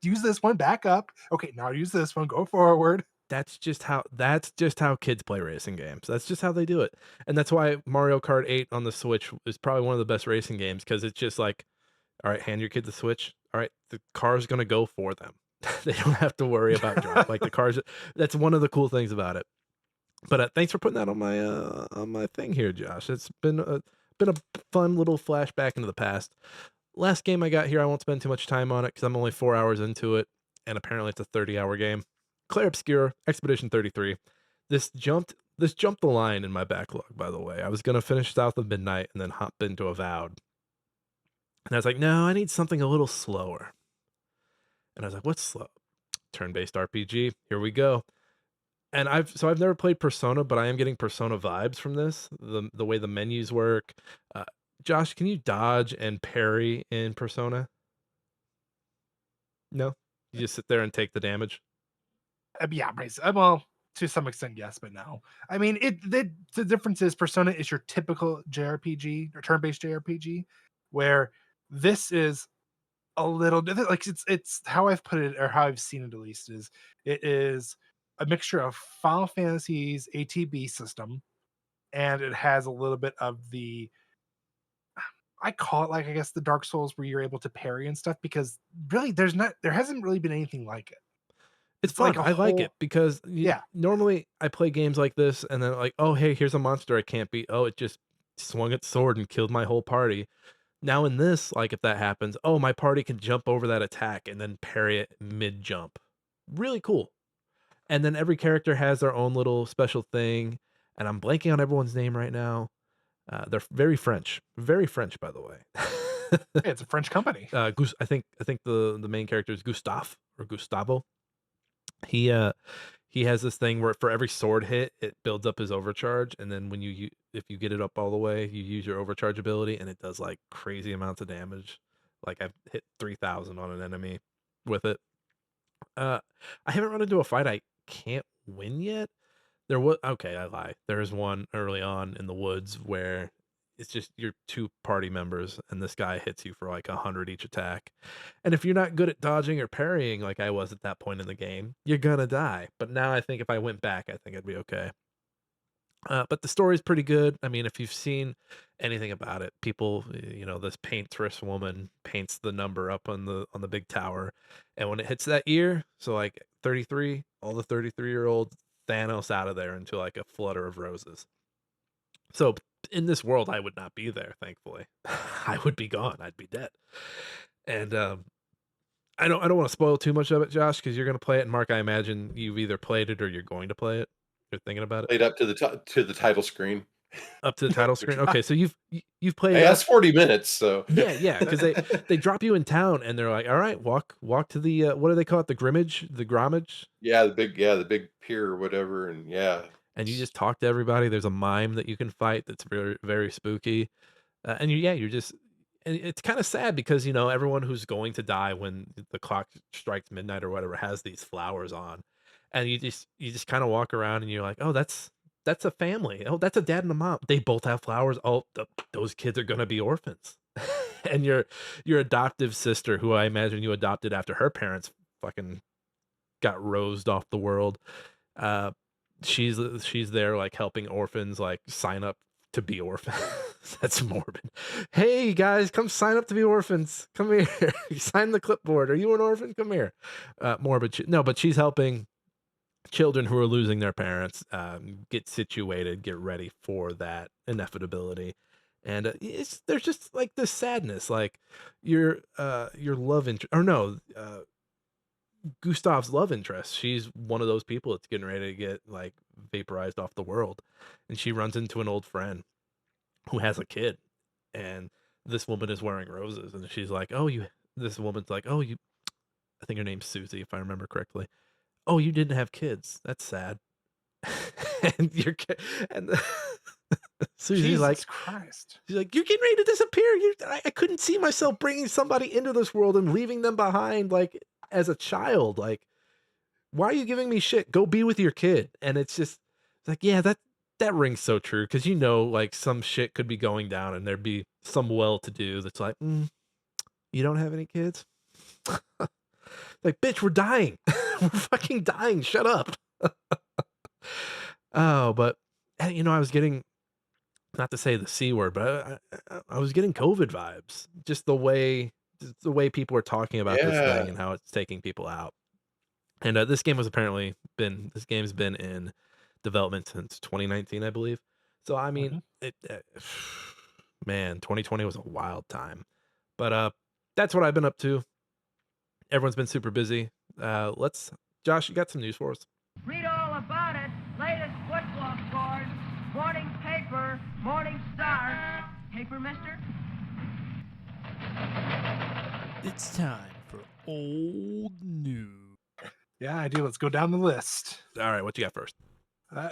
use this one, back up. Okay, now use this one, go forward." that's just how kids play racing games. That's just how they do it, and that's why Mario Kart 8 on the Switch is probably one of the best racing games because it's just like, "All right, hand your kid the Switch. All right, the car's gonna go for them. They don't have to worry about drive like, the cars." That's one of the cool things about it. But, thanks for putting that on my thing here, Josh. It's been a fun little flashback into the past. Last game I got here, I won't spend too much time on it because 'cause I'm only 4 hours into it, and apparently it's a 30-hour game. Clair Obscur, Expedition 33. This jumped the line in my backlog, by the way. I was gonna finish South of Midnight and then hop into Avowed, and I was like, "No, I need something a little slower." And I was like, "What's slow?" Turn-based RPG, here we go. And I've never played Persona, but I am getting Persona vibes from this. The way the menus work. Uh, Josh, can you dodge and parry in Persona? No? You just sit there and take the damage? Yeah, well, To some extent, yes, but no. I mean, the difference is Persona is your typical JRPG or turn-based JRPG, where this is a little different. Like it's how I've put it or how I've seen it at least is it is a mixture of Final Fantasy's ATB system, and it has a little bit of the I call it like I guess the Dark Souls where you're able to parry and stuff because really there hasn't really been anything like it. It's It's like fun. a I like it whole because yeah. normally I play games like this and then like, oh hey, here's a monster I can't beat. Oh, it just swung its sword and killed my whole party. Now in this, like if that happens, oh my party can jump over that attack and then parry it mid jump. Really cool. And then every character has their own little special thing. And I'm blanking on everyone's name right now. They're very French, by the way. Hey, it's a French company. I think the main character is Gustave or Gustavo. He uh he has this thing where for every sword hit, it builds up his overcharge, and then when if you get it up all the way, you use your overcharge ability, and it does like crazy amounts of damage. Like I've hit 3,000 on an enemy with it. Uh, I haven't run into a fight I can't win yet. There was okay, I lie. There is one early on in the woods where it's just your two party members, and this guy hits you for like 100 each attack. And if you're not good at dodging or parrying like I was at that point in the game, you're gonna die. But now I think if I went back, I think I'd be okay. But the story's pretty good. I mean, if you've seen anything about it, people, this paintress woman paints the number up on the big tower, and when it hits that year, so like 33, all the 33-year-old Thanos out of there into like a flutter of roses. So in this world, I would not be there. Thankfully, I would be gone. I'd be dead. And I don't want to spoil too much of it, Josh, because you're going to play it. And Mark, I imagine you've either played it or you're going to play it. You're thinking about it. Played up to the title screen. Up to the title screen? Okay, so you've played Hey, it up. that's 40 minutes, so Yeah, because they drop you in town and they're like, "All right, walk to the, what do they call it? The Grimmage? The Grommage?" the big pier or whatever, and yeah, And you it's just talk to everybody. There's a mime that you can fight that's very, very spooky. And you're just and it's kinda sad because, everyone who's going to die when the clock strikes midnight or whatever has these flowers on. And you just kinda walk around and you're like, "Oh, that's a family. Oh, that's a dad and a mom. They both have flowers. Oh, those kids are gonna be orphans." And your adoptive sister, who I imagine you adopted after her parents fucking got rosed off the world, uh, she's there, like, helping orphans, like, sign up to be orphans. That's morbid. "Hey, guys, come sign up to be orphans. Come here. Sign the clipboard. Are you an orphan? Come here." Morbid shit. No, but she's helping children who are losing their parents, get situated, get ready for that inevitability. And, there's just, like, this sadness, like, your love interest or no, Gustav's love interest, she's one of those people that's getting ready to get, like, vaporized off the world, and she runs into an old friend who has a kid, and this woman is wearing roses, and she's like, "Oh, you" this woman's like, "Oh, you" I think her name's Susie, if I remember correctly. "Oh, you didn't have kids. That's sad." And your ki and Susie's like Jesus Christ. she's like, "You're getting ready to disappear. I couldn't see myself bringing somebody into this world and leaving them behind, like, as a child, like, why are you giving me shit? Go be with your kid." And it's like, yeah, that rings so true because like some shit could be going down and there'd be some well-to-do that's like, you don't have any kids? Like, bitch, we're dying. We're fucking dying. Shut up. Oh, but I was getting not to say the C word, but I was getting COVID vibes. Just the way people are talking about this thing yeah. and how it's taking people out. And this game's been in development since 2019, I believe. So I mean, Mhm. man, 2020 was a wild time. But that's what I've been up to. Everyone's been super busy. Let's Josh, you got some news for us? Read all about it. Latest football scores. Morning paper. Morning star. Paper, mister? It's time for old news. Yeah, I do. Let's go down the list. All right, what you got first?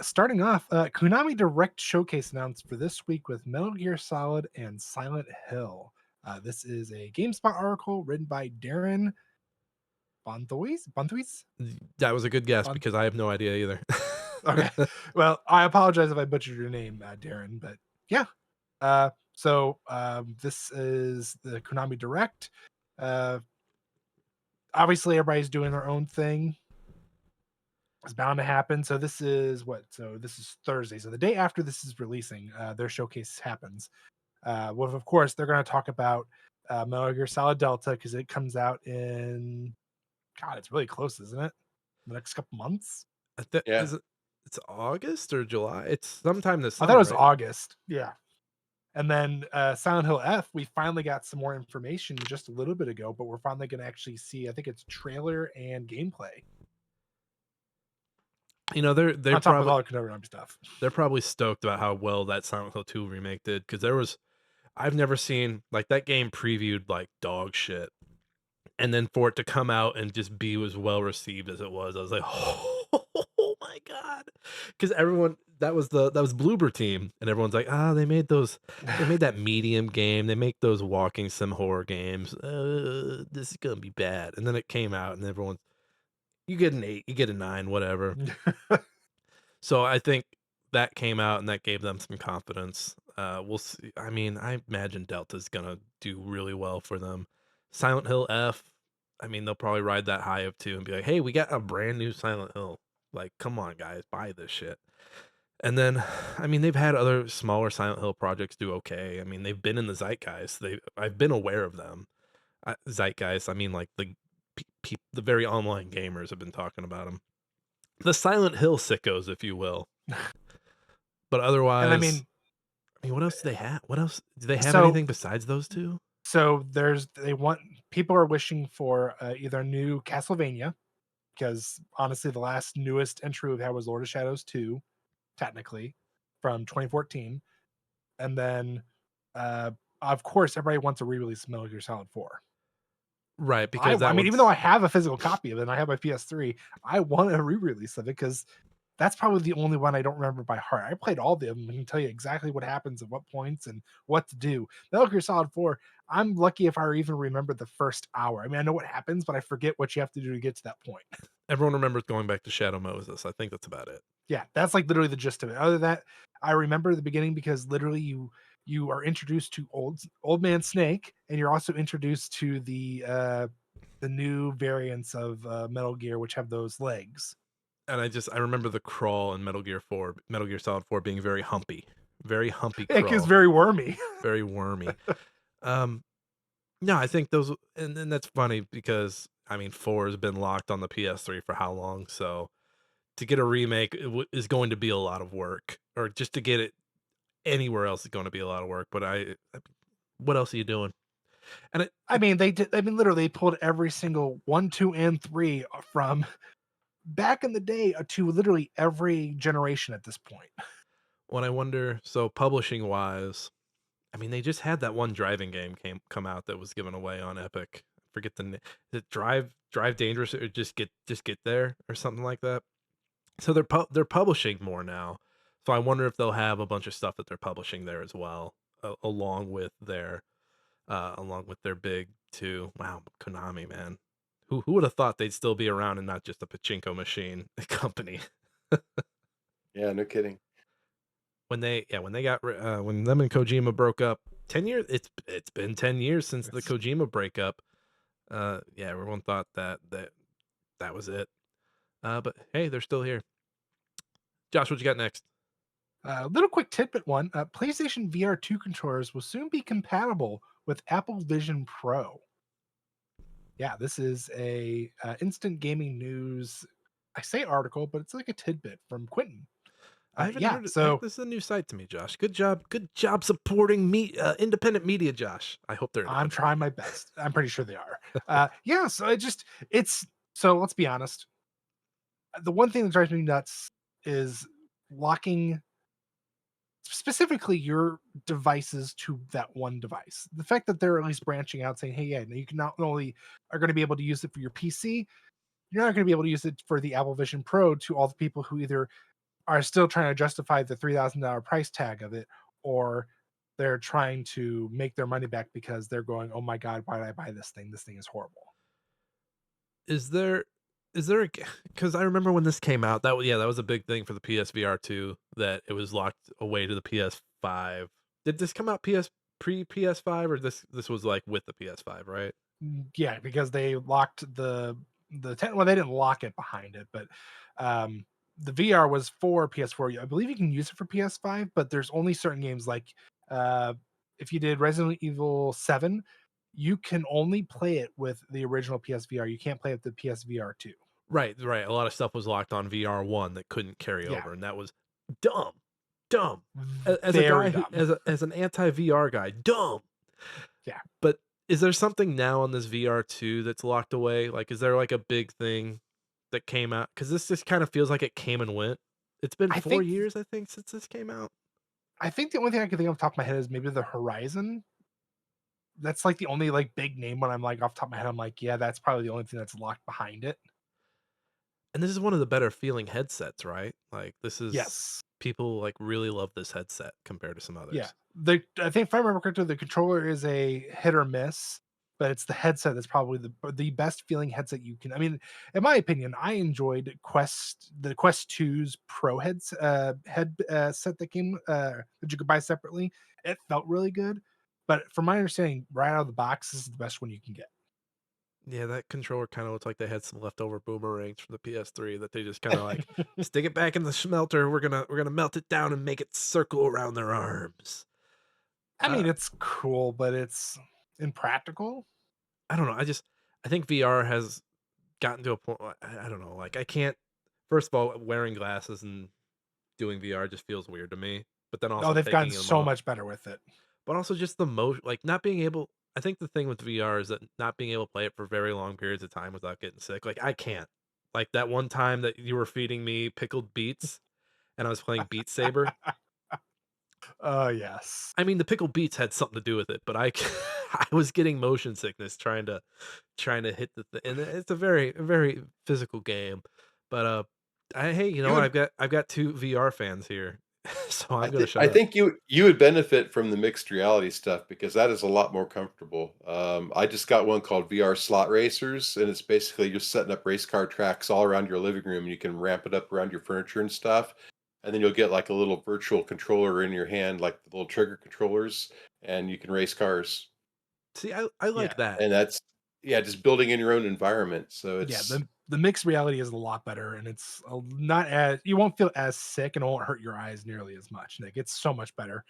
Starting off, Konami Direct Showcase announced for this week with Metal Gear Solid and Silent Hill. This is a GameSpot article written by Darren Bontois. That was a good guess Bon- because I have no idea either. Okay. Well, I apologize if I butchered your name, Darren, but yeah. This is the Konami Direct. Uh, Obviously, everybody's doing their own thing. It's bound to happen. So this is what? So this is Thursday. So the day after this is releasing, their showcase happens. Well, of course, they're going to talk about Metal Gear Solid Delta because it comes out in God. It's really close, isn't it? The next couple months. Yeah. Is it? It's August or July. It's sometime this I thought it summer, was right? August. Yeah. And then Silent Hill F, we finally got some more information just a little bit ago, but we're finally going to actually see. I think it's trailer and gameplay You know, on top of all the Konami stuff. they're probably stoked about how well that Silent Hill 2 remake did because I've never seen like that game previewed like dog shit, and then for it to come out and just be as well received as it was, I was like, oh my god, because everyone that was Bloober Team, and everyone's like, they made that medium game, they make those walking sim horror games, this is gonna be bad, and then it came out, and everyone's you get an 8, you get a 9, whatever. So I think that came out and that gave them some confidence. We'll see. I mean, I imagine Delta's gonna do really well for them. Silent Hill F, I mean, they'll probably ride that high of 2 and be like, "Hey, we got a brand new Silent Hill. Like, come on, guys, buy this shit." And then, I mean, they've had other smaller Silent Hill projects do okay. I mean, they've been in the zeitgeist. I've been aware of them. Zeitgeist. I mean, like the very online gamers have been talking about them. The Silent Hill sickos, if you will. But And I otherwise, mean, I mean, what else do they have? What else do they have so anything besides those 2? they want people are wishing for either new Castlevania because honestly, the last newest entry we've had was Lord of Shadows 2, technically from 2014, and then uh, of course everybody wants a re-release of Metal Gear Solid 4. Right, because I that mean, even though one's I have a physical copy of it and I have my PS3, I want a re-release of it because that's probably the only one I don't remember by heart. I played all of them and can tell you exactly what happens at what points and what to do. Metal Gear Solid 4, I'm lucky if I even remember the first hour. I mean, I know what happens, but I forget what you have to do to get to that point. everyone remembers going back to Shadow Moses. I think that's about it. Yeah, that's like literally the gist of it. Other than that, I remember the beginning because literally you are introduced to old man Snake, and you're also introduced to the new variants of Metal Gear, which have those legs. And I remember the crawl in Metal Gear Solid 4 being very humpy. Very humpy It is crawl, very wormy. very wormy. Um no, I think those and then that's funny because I mean 4 has been locked on the PS3 for how long? So to get a remake is going to be a lot of work, or just to get it anywhere else is going to be a lot of work. But what else are you doing? And I mean, they did. I mean, literally, they pulled every single 1, 2, and 3 from back in the day to literally every generation at this point. when I wonder, so publishing wise, I mean, they just had that one driving game come out that was given away on Epic. Forget the name. Is it Drive Dangerous or just get there or something like that. So they're publishing more now. So I wonder if they'll have a bunch of stuff that they're publishing there as well, along with their big 2. Wow, Konami, man. Who would have thought they'd still be around and not just a pachinko machine company? Yeah, no kidding. When when them and Kojima broke up 10 years, it's been 10 years since the It's Kojima breakup. Yeah, everyone thought that was it. But hey, they're still here. Josh, what you got next? a little quick tidbit one. PlayStation VR2 controllers will soon be compatible with Apple Vision Pro. Yeah, this is a instant gaming news. I say article, but it's like a tidbit from Quentin. I haven't Yeah, heard it. so This is a new site to me, Josh. Good job supporting me, independent media, Josh. I hope they're I'm independent. trying my best. I'm pretty sure they are. Yeah, so it's so let's be honest. The one thing that drives me nuts is locking specifically your devices to that one device. The fact that they're at least branching out saying, hey, yeah, you can not only are going to be able to use it for your PC, you're not going to be able to use it for the Apple Vision Pro to all the people who either are still trying to justify the $3,000 price tag of it, or they're trying to make their money back because they're going, oh my God, why did I buy this thing? This thing is horrible. Is there Is there a because I remember when this came out, that was a big thing for the PSVR 2, that it was locked away to the PS5. Did this come out pre-PS5, or this was, like, with the PS5, right? Yeah, because they locked well, they didn't lock it behind it, but um, the VR was for PS4. I believe you can use it for PS5, but there's only certain games like uh, if you did Resident Evil 7, you can only play it with the original PSVR. You can't play it with the PSVR 2. Right, right, a lot of stuff was locked on VR1 that couldn't carry Yeah, over, and that was dumb, dumb. As a very guy who dumb. as an anti-VR guy, dumb. Yeah, But is there something now on this VR2 that's locked away? Like, is there, like, a big thing that came out? Because this just kinda feels like it came and went. It's been I 4 think years, I think, since this came out. I think the only thing I can think off the top of my head is maybe the Horizon. That's like the only like big name when I'm like off the top of my head. I'm like, yeah, that's probably the only thing that's locked behind it. And this is one of the better feeling headsets, right? Like, this is Yes. people, like, really love this headset compared to some Yeah. others. I think if I remember correctly, the controller is a hit or miss, but it's the headset that's probably the best feeling headset you can. I mean, in my opinion, I enjoyed the Quest 2's Pro set that came that you could buy separately. It felt really good, but from my understanding, right out of the box, this is the best one you can get. Yeah, that controller kinda looks like they had some leftover boomerangs from the PS3 that they just kinda, like, "Stick it back in the smelter, we're gonna melt it down and make it circle around their arms." I Uh, mean, it's cool, but it's impractical. I don't know, I think VR has gotten to a point, I don't know, like, I can't first of all, wearing glasses and doing VR just feels weird to me, but then Oh, also they've gotten taking them so off. much better with it. But also just the like, not being able I think the thing with VR is that not being able to play it for very long periods of time without getting sick, like, I can't. Like, that one time that you were feeding me pickled beets and I was playing Beat Saber, Oh, yes. I mean, the pickled beets had something to do with it, but I was getting motion sickness trying to hit the thing, and it's a very physical game, but, hey, you know You what? would I've got 2 VR fans here, so I'm gonna I shut up. think you would benefit from the mixed reality stuff because that is a lot more comfortable. I just got one called VR Slot Racers, and it's basically just setting up race car tracks all around your living room, and you can ramp it up around your furniture and stuff. And then you'll get like a little virtual controller in your hand, like the little trigger controllers, and you can race cars. See, I like Yeah. that. And that's yeah, just building in your own environment. So Yeah, it's the mixed reality is a lot better, and it's not as you won't feel as sick, and it won't hurt your eyes nearly as much, Nick. It's so much better.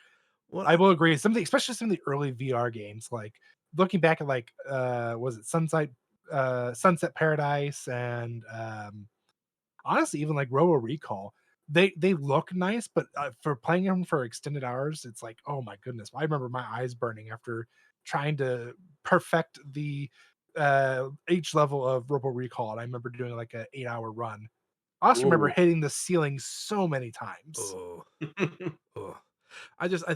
Well, I will agree. Especially some of the early VR games, like looking back at like was it Sunset Paradise and honestly even like Robo Recall. They look nice, but for playing them for extended hours, it's like, oh my goodness. I remember my eyes burning after trying to perfect the each level of Robo Recall, and I remember doing like a 8-hour run. I also remember ooh. hitting the ceiling so many times. oh, oh.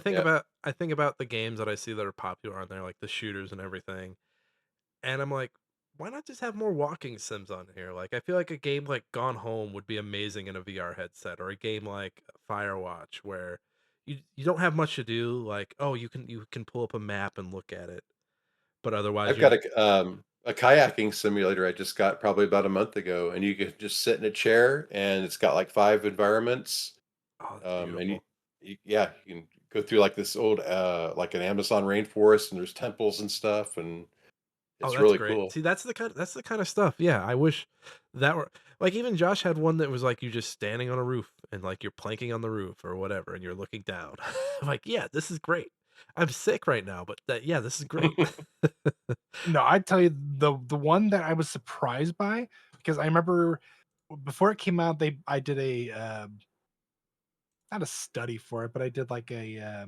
Yeah. I think about the games that I see that are popular on there, like the shooters and everything, and I'm like, why not just have more walking sims on here? Like, I feel like a game like Gone Home would be amazing in a VR headset, or a game like Firewatch where you don't have much to do. Like, oh, you can pull up a map and look at it, but otherwise I've you're got a kayaking simulator I just got probably about a month ago, and you can just sit in a chair, and it's got like 5 environments, oh, that's and beautiful. yeah, you can go through like this old, like an Amazon rainforest, and there's temples and stuff, and Oh, it's that's really great. cool. See, that's the kind of stuff. Yeah, I wish that were like even Josh had one that was like you just standing on a roof and like you're planking on the roof or whatever and you're looking down. I'm like, yeah, this is great. I'm sick right now, but yeah, this is great. No, I tell you the one that I was surprised by because I remember before it came out, I did a not a study for it, but I did like a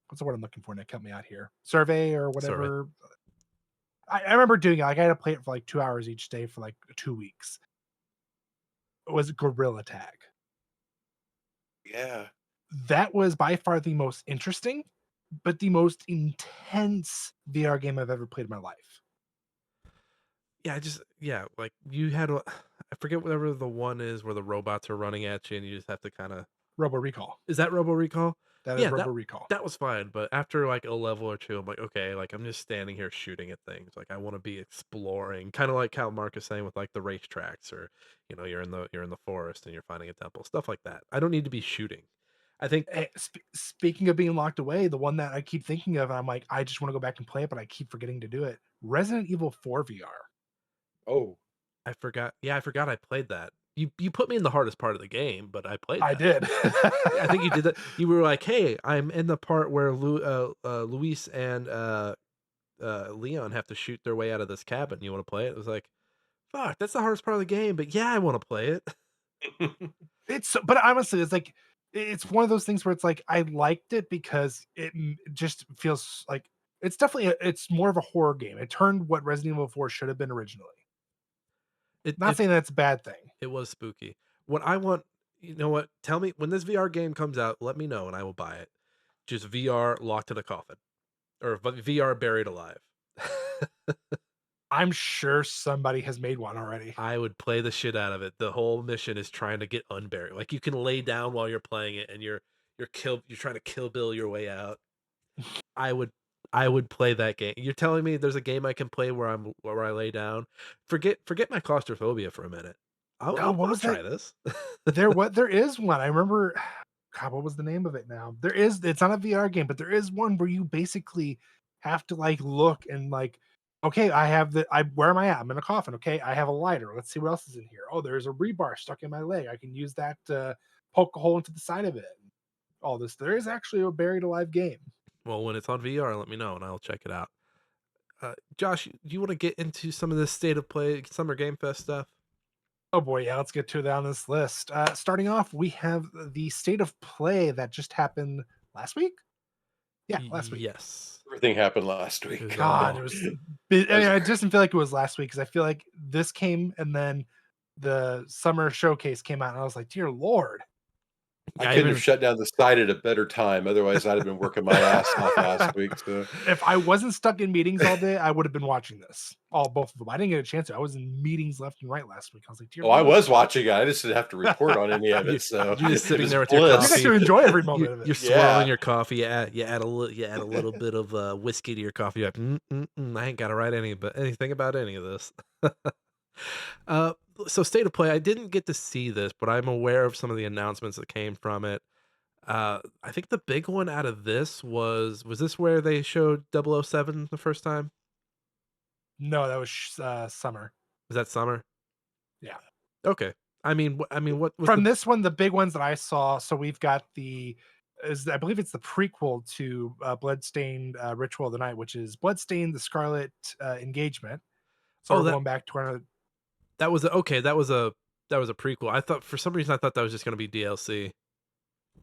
what's the word I'm looking for? Nick, help me out here. Survey or Sorry. whatever. I remember doing it. Like I had to play it for like 2 hours each day for like 2 weeks. It was Gorilla Tag. Yeah. That was by far the most interesting, but the most intense VR game I've ever played in my life. Yeah, yeah, like you had I forget whatever the one is where the robots are running at you and you just have to kind of Robo Recall. is that Robo Recall? That is Yeah, Robo Recall. that was fine, but after, like, a level or 2, I'm like, "Okay, like, I'm just standing here shooting at things." Like, I wanna be exploring, kinda like how Mark is saying with, like, the racetracks or, you're in the forest and you're finding a temple, stuff like that. I don't need to be shooting. I think Speaking of being locked away, the one that I keep thinking of, I'm like, I just want to go back and play it, but I keep forgetting to do it. Resident Evil 4 VR. Oh, I forgot yeah, I forgot I played that. You put me in the hardest part of the game, but I played I that. did. Yeah, I think you did that. You were like, "Hey, I'm in the part where Luis and, Leon have to shoot their way out of this cabin. You wanna play it?" It was like, "Fuck, that's the hardest part of the game, but yeah, I wanna play it." But honestly, it's like it's one of those things where it's like I liked it because just feels like it's more of a horror game. It turned what Resident Evil 4 should have been originally. It Not it saying that's a bad thing. it was spooky. What I want you know what? Tell me when this VR game comes out, let me know and I will buy it. Just VR locked in a coffin or VR buried alive. I'm sure somebody has made one already. I would play the shit out of it. The whole mission is trying to get unburied. Like, you can lay down while you're playing it, and you're trying to Kill Bill your way out. I would I would play that game. You're telling me there's a game I can play where I lay down? Forget my claustrophobia for a minute. Oh, what I'll was that? try this. There is one. I remember God, what was the name of it now? It's not a VR game, but there is one where you basically have to like look and like, okay, where am I at? I'm in a coffin. Okay, I have a lighter. Let's see what else is in here. Oh, there's a rebar stuck in my leg. I can use that to poke a hole into the side of it. All this. There is actually a buried alive game. Well, when it's on VR, let me know and I'll check it out. Josh, do you want to get into some of this state of play Summer Game Fest stuff? Oh boy, yeah, let's get to it on this list. Starting off, we have the state of play that just happened last week. Yeah, last week. Yes. everything happened last It was, week. God, uh, it was. That was I just didn't feel like it was last week because I feel like this came and then the summer showcase came out, and I was like, "Dear Lord!" I Yeah, I couldn't have even shut down the site at a better time, otherwise I'd have been working my ass off last week, so If I wasn't stuck in meetings all day, I would have been watching this. All both of them. I didn't get a chance to. I was in meetings left and right last week. I was like, "Dear oh, I Lord!" was watching it, I just didn't have to report on any of you it, so you're just it sitting was there with your I got bliss. to coffee. enjoy every moment of it. You're Yeah. swirling your coffee. You add a little bit of whiskey to your coffee. You're like, I ain't got to write anything about any of this. uh, so state of play. I didn't get to see this, but I'm aware of some of the announcements that came from it. I think the big one out of this was this where they showed 007 the first time? No, that was summer. Was that summer? Yeah. Okay. What was From the this one, the big ones that I saw. So we've got I believe it's the prequel to Bloodstained Ritual of the Night, which is Bloodstained: The Scarlet Engagement. So oh we're that going back to our that was okay. That was a prequel. I thought for some reason I thought that was just gonna be DLC.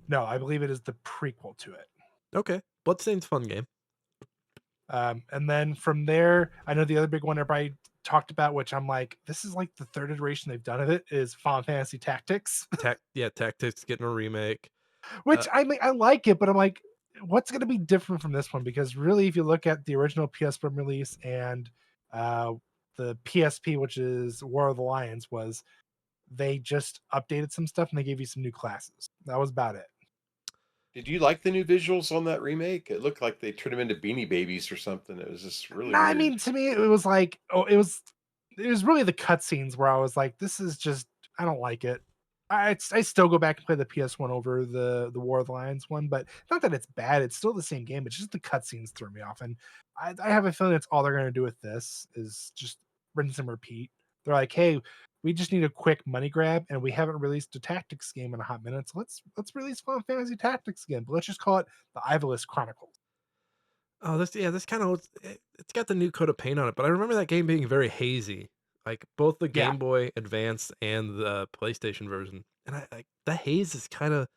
no, I believe it is the prequel to it. Okay, Bloodstained's a fun game. And then from there, I know the other big one everybody talked about, which I'm like, this is like the third iteration they've done of it, is Final Fantasy Tactics, Tactics getting a remake. which I mean, I like it, but I'm like, what's going to be different from this one? Because really, if you look at the original PS1 release and uh, the PSP, which is War of the Lions, was they just updated some stuff and they gave you some new classes. That was about it. Did you like the new visuals on that remake? It looked like they turned them into Beanie Babies or something, it was just really No, I weird. mean, to me, it was like, it was really the cutscenes where I was like, this is just, I don't like it. I still go back and play the PS1 over the War of the Lions one, but not that it's bad. It's still the same game. It's just the cutscenes threw me off, and I have a feeling that's all they're going to do with this is just rinse and repeat. They're like, hey, we just need a quick money grab, and we haven't released a tactics game in a hot minute, so let's release Final Fantasy Tactics again, but let's just call it the Ivalice Chronicles. Oh, this kind of it's got the new coat of paint on it, but I remember that game being very hazy, like both the Yeah. Game Boy Advance and the PlayStation version. And the haze is kind of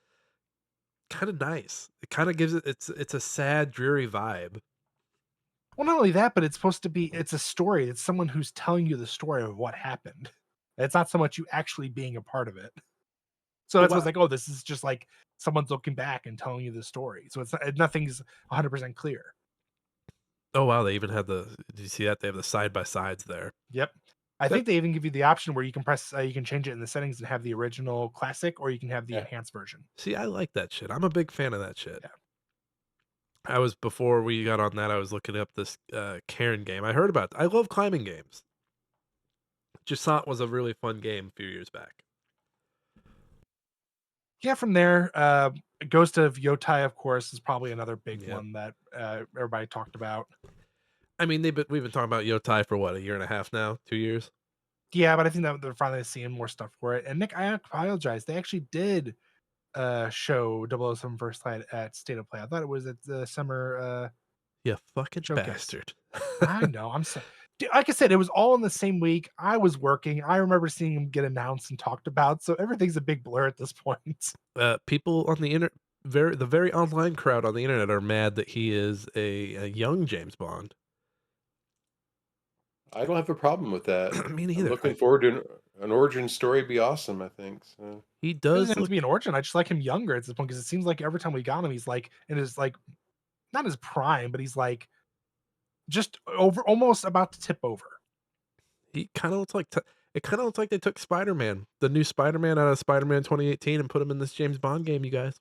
nice. It kind of gives it's a sad, dreary vibe. Well, not only that, but it's a story. It's someone who's telling you the story of what happened. It's not so much you actually being a part of it. So Oh that's what's wow! like, oh, this is just like someone's looking back and telling you the story. So nothing's 100% clear. Oh wow! They even had the. Did you see that? They have the side by sides there. Yep. I That think they even give you the option where you can press, you can change it in the settings and have the original classic, or you can have the Yeah. enhanced version. see, I like that shit. I'm a big fan of that shit. Yeah. I was before we got on that, I was looking up this Karen game. I heard about I love climbing games. Just thought it was a really fun game a few years back. Yeah, from there, Ghost of Yotai, of course, is probably another big Yeah. one that everybody talked about. I mean, we've been talking about Yotai for what, a year and a half now, 2 years. Yeah, but I think that they're finally seeing more stuff for it. And Nick, I apologize. They actually did show 007 First Light at State of Play. I thought it was at the summer You fucking showcase. bastard. I know. I'm so like I said, it was all in the same week. I was working. I remember seeing him get announced and talked about. So everything's a big blur at this point. People on the internet, the very online crowd on the internet are mad that he is a young James Bond. I don't have a problem with that. Me I'm neither. looking forward to an origin story. Be awesome, I think. So. He It doesn't does have look. to be an origin. I just like him younger at this point because it seems like every time we got him, he's like in his like not his prime, but he's like just over almost about to tip over. He kind of looks like. It kind of looks like they took Spider-Man, the new Spider-Man, out of Spider-Man 2018, and put him in this James Bond game. You guys.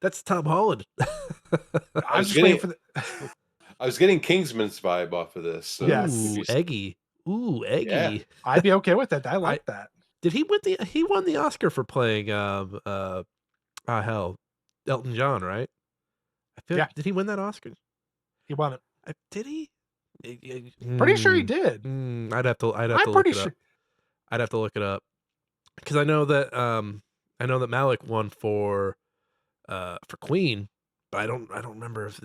That's Tom Holland. I I'm was just getting waiting for the I was getting Kingsman's vibe off of this. So Yes. Ooh, eggy. Ooh, eggy. I'd be okay with that. I I like that. did he win he won the Oscar for playing hell, Elton John, right? I feel Yeah. did he win that Oscar? He won it. Did he? Pretty sure he did. I'd have I'm to look pretty it up. sure. I'd have to look it up because I know that Malik won for Queen, but I don't remember if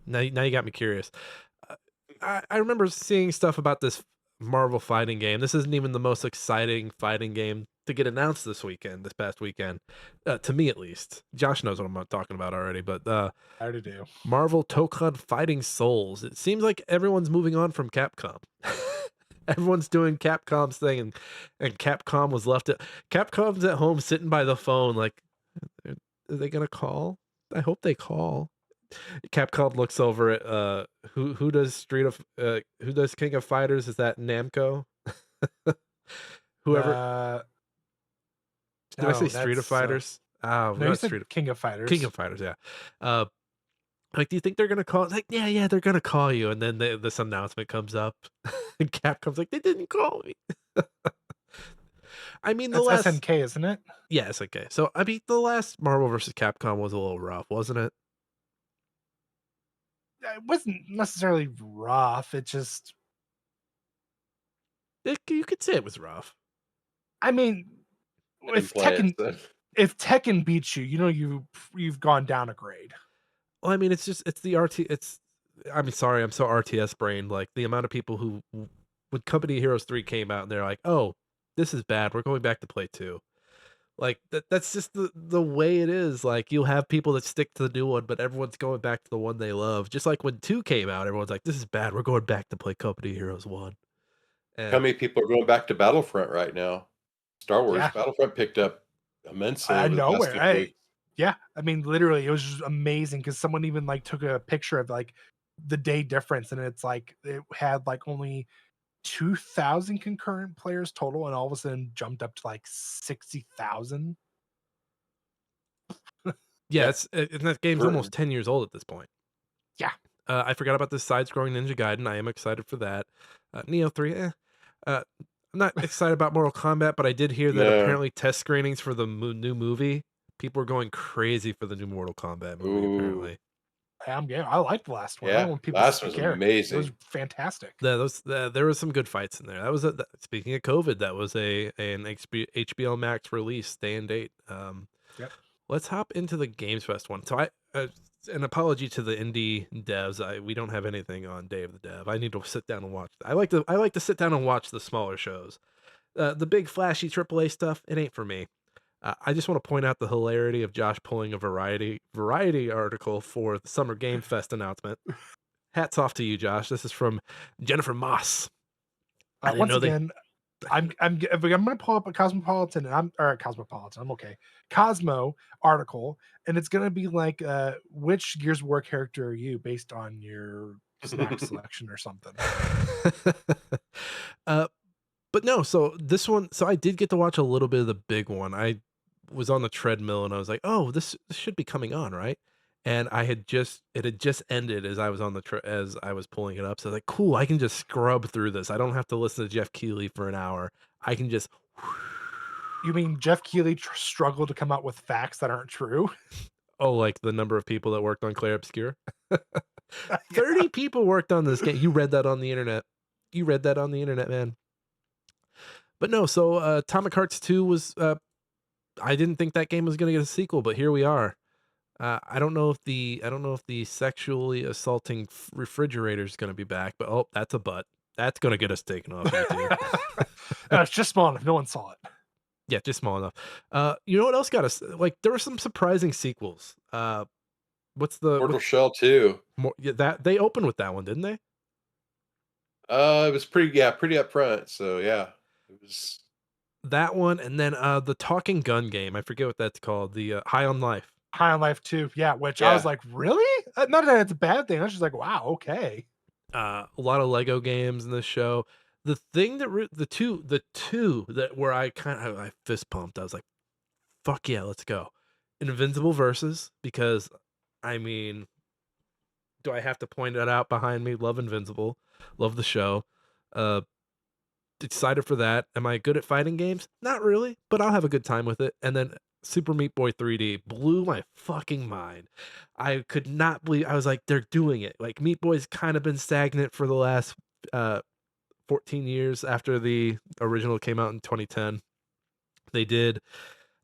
now you got me curious. Uh, I remember seeing stuff about this Marvel fighting game. This isn't even the most exciting fighting game to get announced this past weekend, to me at least. Josh knows what I'm talking about already, but I already do. Marvel Tokad Fighting Souls. It seems like everyone's moving on from Capcom. Everyone's doing Capcom's thing, and Capcom was left at Capcom's at home sitting by the phone like, are they gonna call? I hope they call. Capcom looks over at who does who does King of Fighters? Is that Namco? Whoever did I say No, Street of that's Fighters? Oh, no, you not said Street of King of Fighters. King of Fighters, yeah. Like, do you think they're gonna call? Like, yeah, they're gonna call you, and then this announcement comes up, and Capcom's like, they didn't call me. I mean, the That's last SNK, isn't it? yeah, it's okay. So I mean, the last Marvel versus Capcom was a little rough, wasn't it? It wasn't necessarily rough. It just, You could say it was rough. I mean, I didn't play it. So. if Tekken beats you, you know you've gone down a grade. Well, I mean, it's the RT. I'm sorry, I'm so RTS brained. Like the amount of people who, when Company of Heroes 3 came out, and they're like, "Oh, this is bad. We're going back to play 2." Like that's just the way it is. Like you'll have people that stick to the new one, but everyone's going back to the one they love. Just like when 2 came out, everyone's like, "This is bad. We're going back to play Company of Heroes 1." How And many people are going back to Battlefront right now? Star Wars Yeah, Battlefront picked up immensely out of over the past nowhere. couple weeks. Yeah, I mean, literally, it was just amazing because someone even like took a picture of like the day difference, and it's like it had like only 2,000 concurrent players total, and all of a sudden jumped up to like 60,000. yeah, Yeah, and that game's for almost 10 years old at this point. Yeah, I forgot about this side-scrolling Ninja Gaiden. I am excited for that. Neo 3, I'm not excited about Mortal Kombat, but I did hear that no. apparently test screenings for the new movie, people are going crazy for the new Mortal Kombat movie. Ooh, Apparently, yeah, I liked the last one. I don't yeah. want people Last to was care. It was amazing. fantastic. there was some good fights in there. That was speaking of COVID, that was an HBO Max release, day and date. Yep. Let's hop into the Games Fest one. So an apology to the indie devs. We don't have anything on Day of the Dev. I need to sit down and watch. I like to sit down and watch the smaller shows. The big flashy AAA stuff, it ain't for me. I just want to point out the hilarity of Josh pulling a variety article for the Summer Game Fest announcement. Hats off to you, Josh. This is from Jennifer Moss. I didn't Once know they. again, I'm gonna pull up a Cosmopolitan, and I'm okay. Cosmo article, and it's gonna be like, which Gears of War character are you based on your snack selection or something. uh, but no, so this one, so I did get to watch a little bit of the big one. I was on the treadmill and I was like, oh, this should be coming on, right? And it had just ended as I was on as I was pulling it up. So I was like, cool, I can just scrub through this. I don't have to listen to Jeff Keighley for an hour. I can just You mean Jeff Keighley struggled to come out with facts that aren't true? oh, like the number of people that worked on Clair Obscur. Yeah. 30 people worked on this game. You read that on the internet. You read that on the internet, man. But no, so Atomic Hearts 2 was I didn't think that game was going to get a sequel, but here we are. I don't know if the sexually assaulting refrigerator is going to be back, but oh, that's a butt. That's going to get us taken off YouTube. It's just small enough. No one saw it. Yeah, just small enough. You know what else got us? Like there were some surprising sequels. What's the Mortal Shell 2. more yeah, that they opened with that one, didn't they? It was pretty upfront. So yeah, it was. That one, and then the talking gun game. I forget what that's called. The High on Life. High on Life 2. Yeah, which I was Yeah. like, really? Not that it's a bad thing. I was just like, wow, okay. A lot of Lego games in this show. The thing that the two that where I fist pumped. I was like, "Fuck yeah, let's go!" Invincible versus because, I mean, do I have to point that out behind me? Love Invincible, love the show. Uh, Excited for that. Am I good at fighting games? Not really, but I'll have a good time with it. And then Super Meat Boy 3D blew my fucking mind. I could not believe I was like, they're doing it. Like Meat Boy's kind of been stagnant for the last 14 years after the original came out in 2010. They did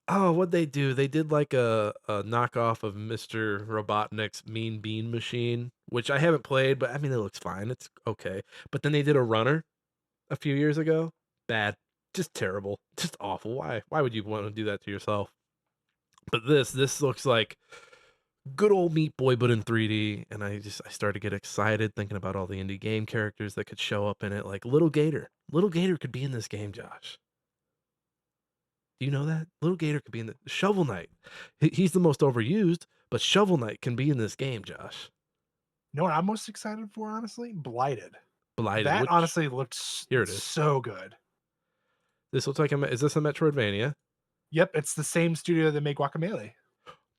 what'd they do? They did like a knockoff of Mr. Robotnik's Mean Bean Machine, which I haven't played, but I mean it looks fine. It's okay. But then they did a runner a few years ago. Bad. Just terrible. Just awful. Why would you want to do that to yourself? But this looks like good old Meat Boy but in 3D, and I started to get excited thinking about all the indie game characters that could show up in it, like Little Gator. Little Gator could be in this game, Josh. Do you know that? Little Gator could be in the Shovel Knight. He's the most overused, but Shovel Knight can be in this game, Josh. You know what I'm most excited for, honestly? Blighted. Blighted. That Which, honestly looked here it is. so good. This looks like is this a Metroidvania? Yep, it's the same studio that make Guacamelee.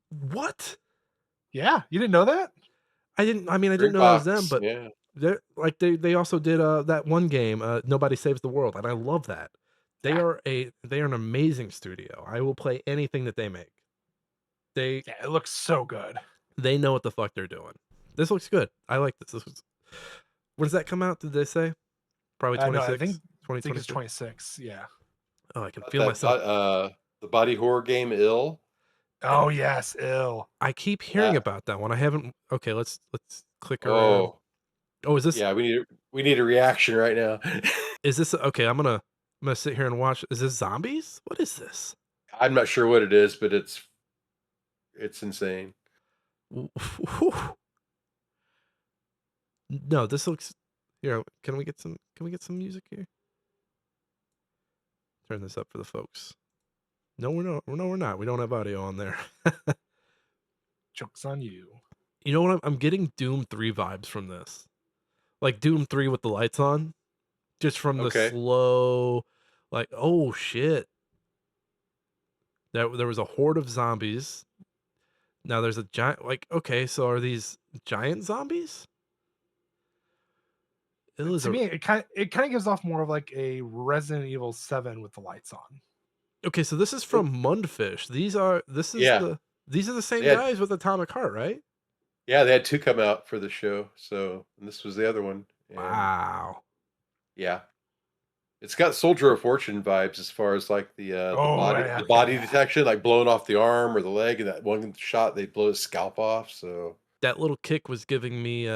What? Yeah, you didn't know that? I didn't know it was them, but yeah. they also did that one game, Nobody Saves the World, and I love that. They are an amazing studio. I will play anything that they make. Yeah, it looks so good. They know what the fuck they're doing. This looks good. I like this. When does that come out? Did they say? Probably 26. No, I think 2026. it's 26. Yeah. Oh, I can feel myself. The body horror game Ill. Oh yes, ill. I keep hearing about that one. I haven't. Okay, let's click around. Oh, Oh, is this? yeah. We need a reaction right now. Is this okay? I'm gonna sit here and watch. Is this zombies? What is this? I'm not sure what it is, but it's insane. No, this looks. Here, can we get some music here? Turn this up for the folks. No, we're not. No, we're not. We don't have audio on there. Joke's on you. You know what? I'm getting Doom 3 vibes from this. Like Doom 3 with the lights on. Just from the slow, like, oh shit. There was a horde of zombies. Now there's a giant, like, okay, so are these giant zombies? To me, it kind of gives off more of like a Resident Evil 7 with the lights on. Okay, so this is from Mundfish. These are the same guys with Atomic Heart, right? Yeah, they had 2 come out for the show, so and this was the other one. And Wow. yeah. It's got Soldier of Fortune vibes as far as like the body detection, like blowing off the arm or the leg, and that one shot they blow his scalp off. So That little kick was giving me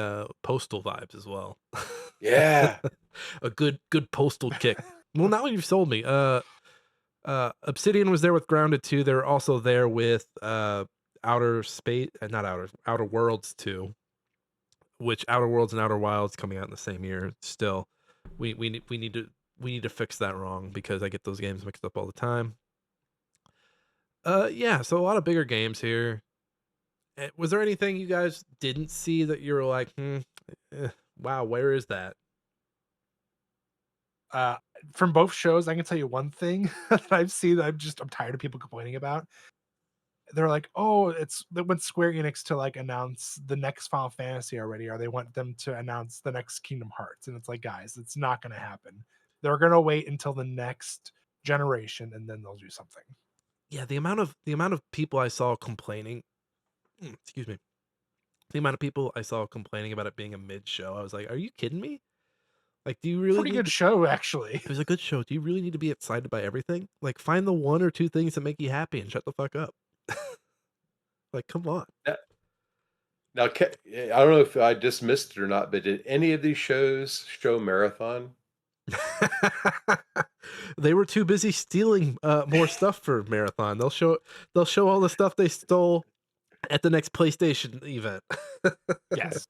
Postal vibes as well. yeah, A good Postal kick. Well, now you've sold me. Obsidian was there with Grounded 2. They're also there with Outer Worlds 2, which Outer Worlds and Outer Wilds coming out in the same year. Still, we need to fix that wrong because I get those games mixed up all the time. Yeah, so a lot of bigger games here. Was there anything you guys didn't see that you were like, Wow, where is that? Uh, from both shows, I can tell you one thing that I've seen that I'm tired of people complaining about. They're like, "Oh, it's they want Square Enix to, like, announce the next Final Fantasy already, or they want them to announce the next Kingdom Hearts," and it's like, "Guys, it's not gonna happen. They're gonna wait until the next generation, and then they'll do something." Yeah, the amount of people I saw complaining, excuse me. The amount of people I saw complaining about it being a mid show, I was like, "Are you kidding me? Like, do you really Pretty need good to?" show, actually. It was a good show. Do you really need to be excited by everything? Like, find the 1 or 2 things that make you happy and shut the fuck up. Like, come on. Now, I don't know if I dismissed it or not, but did any of these shows show Marathon? They were too busy stealing, more stuff for Marathon. They'll show all the stuff they stole at the next PlayStation event. Yes.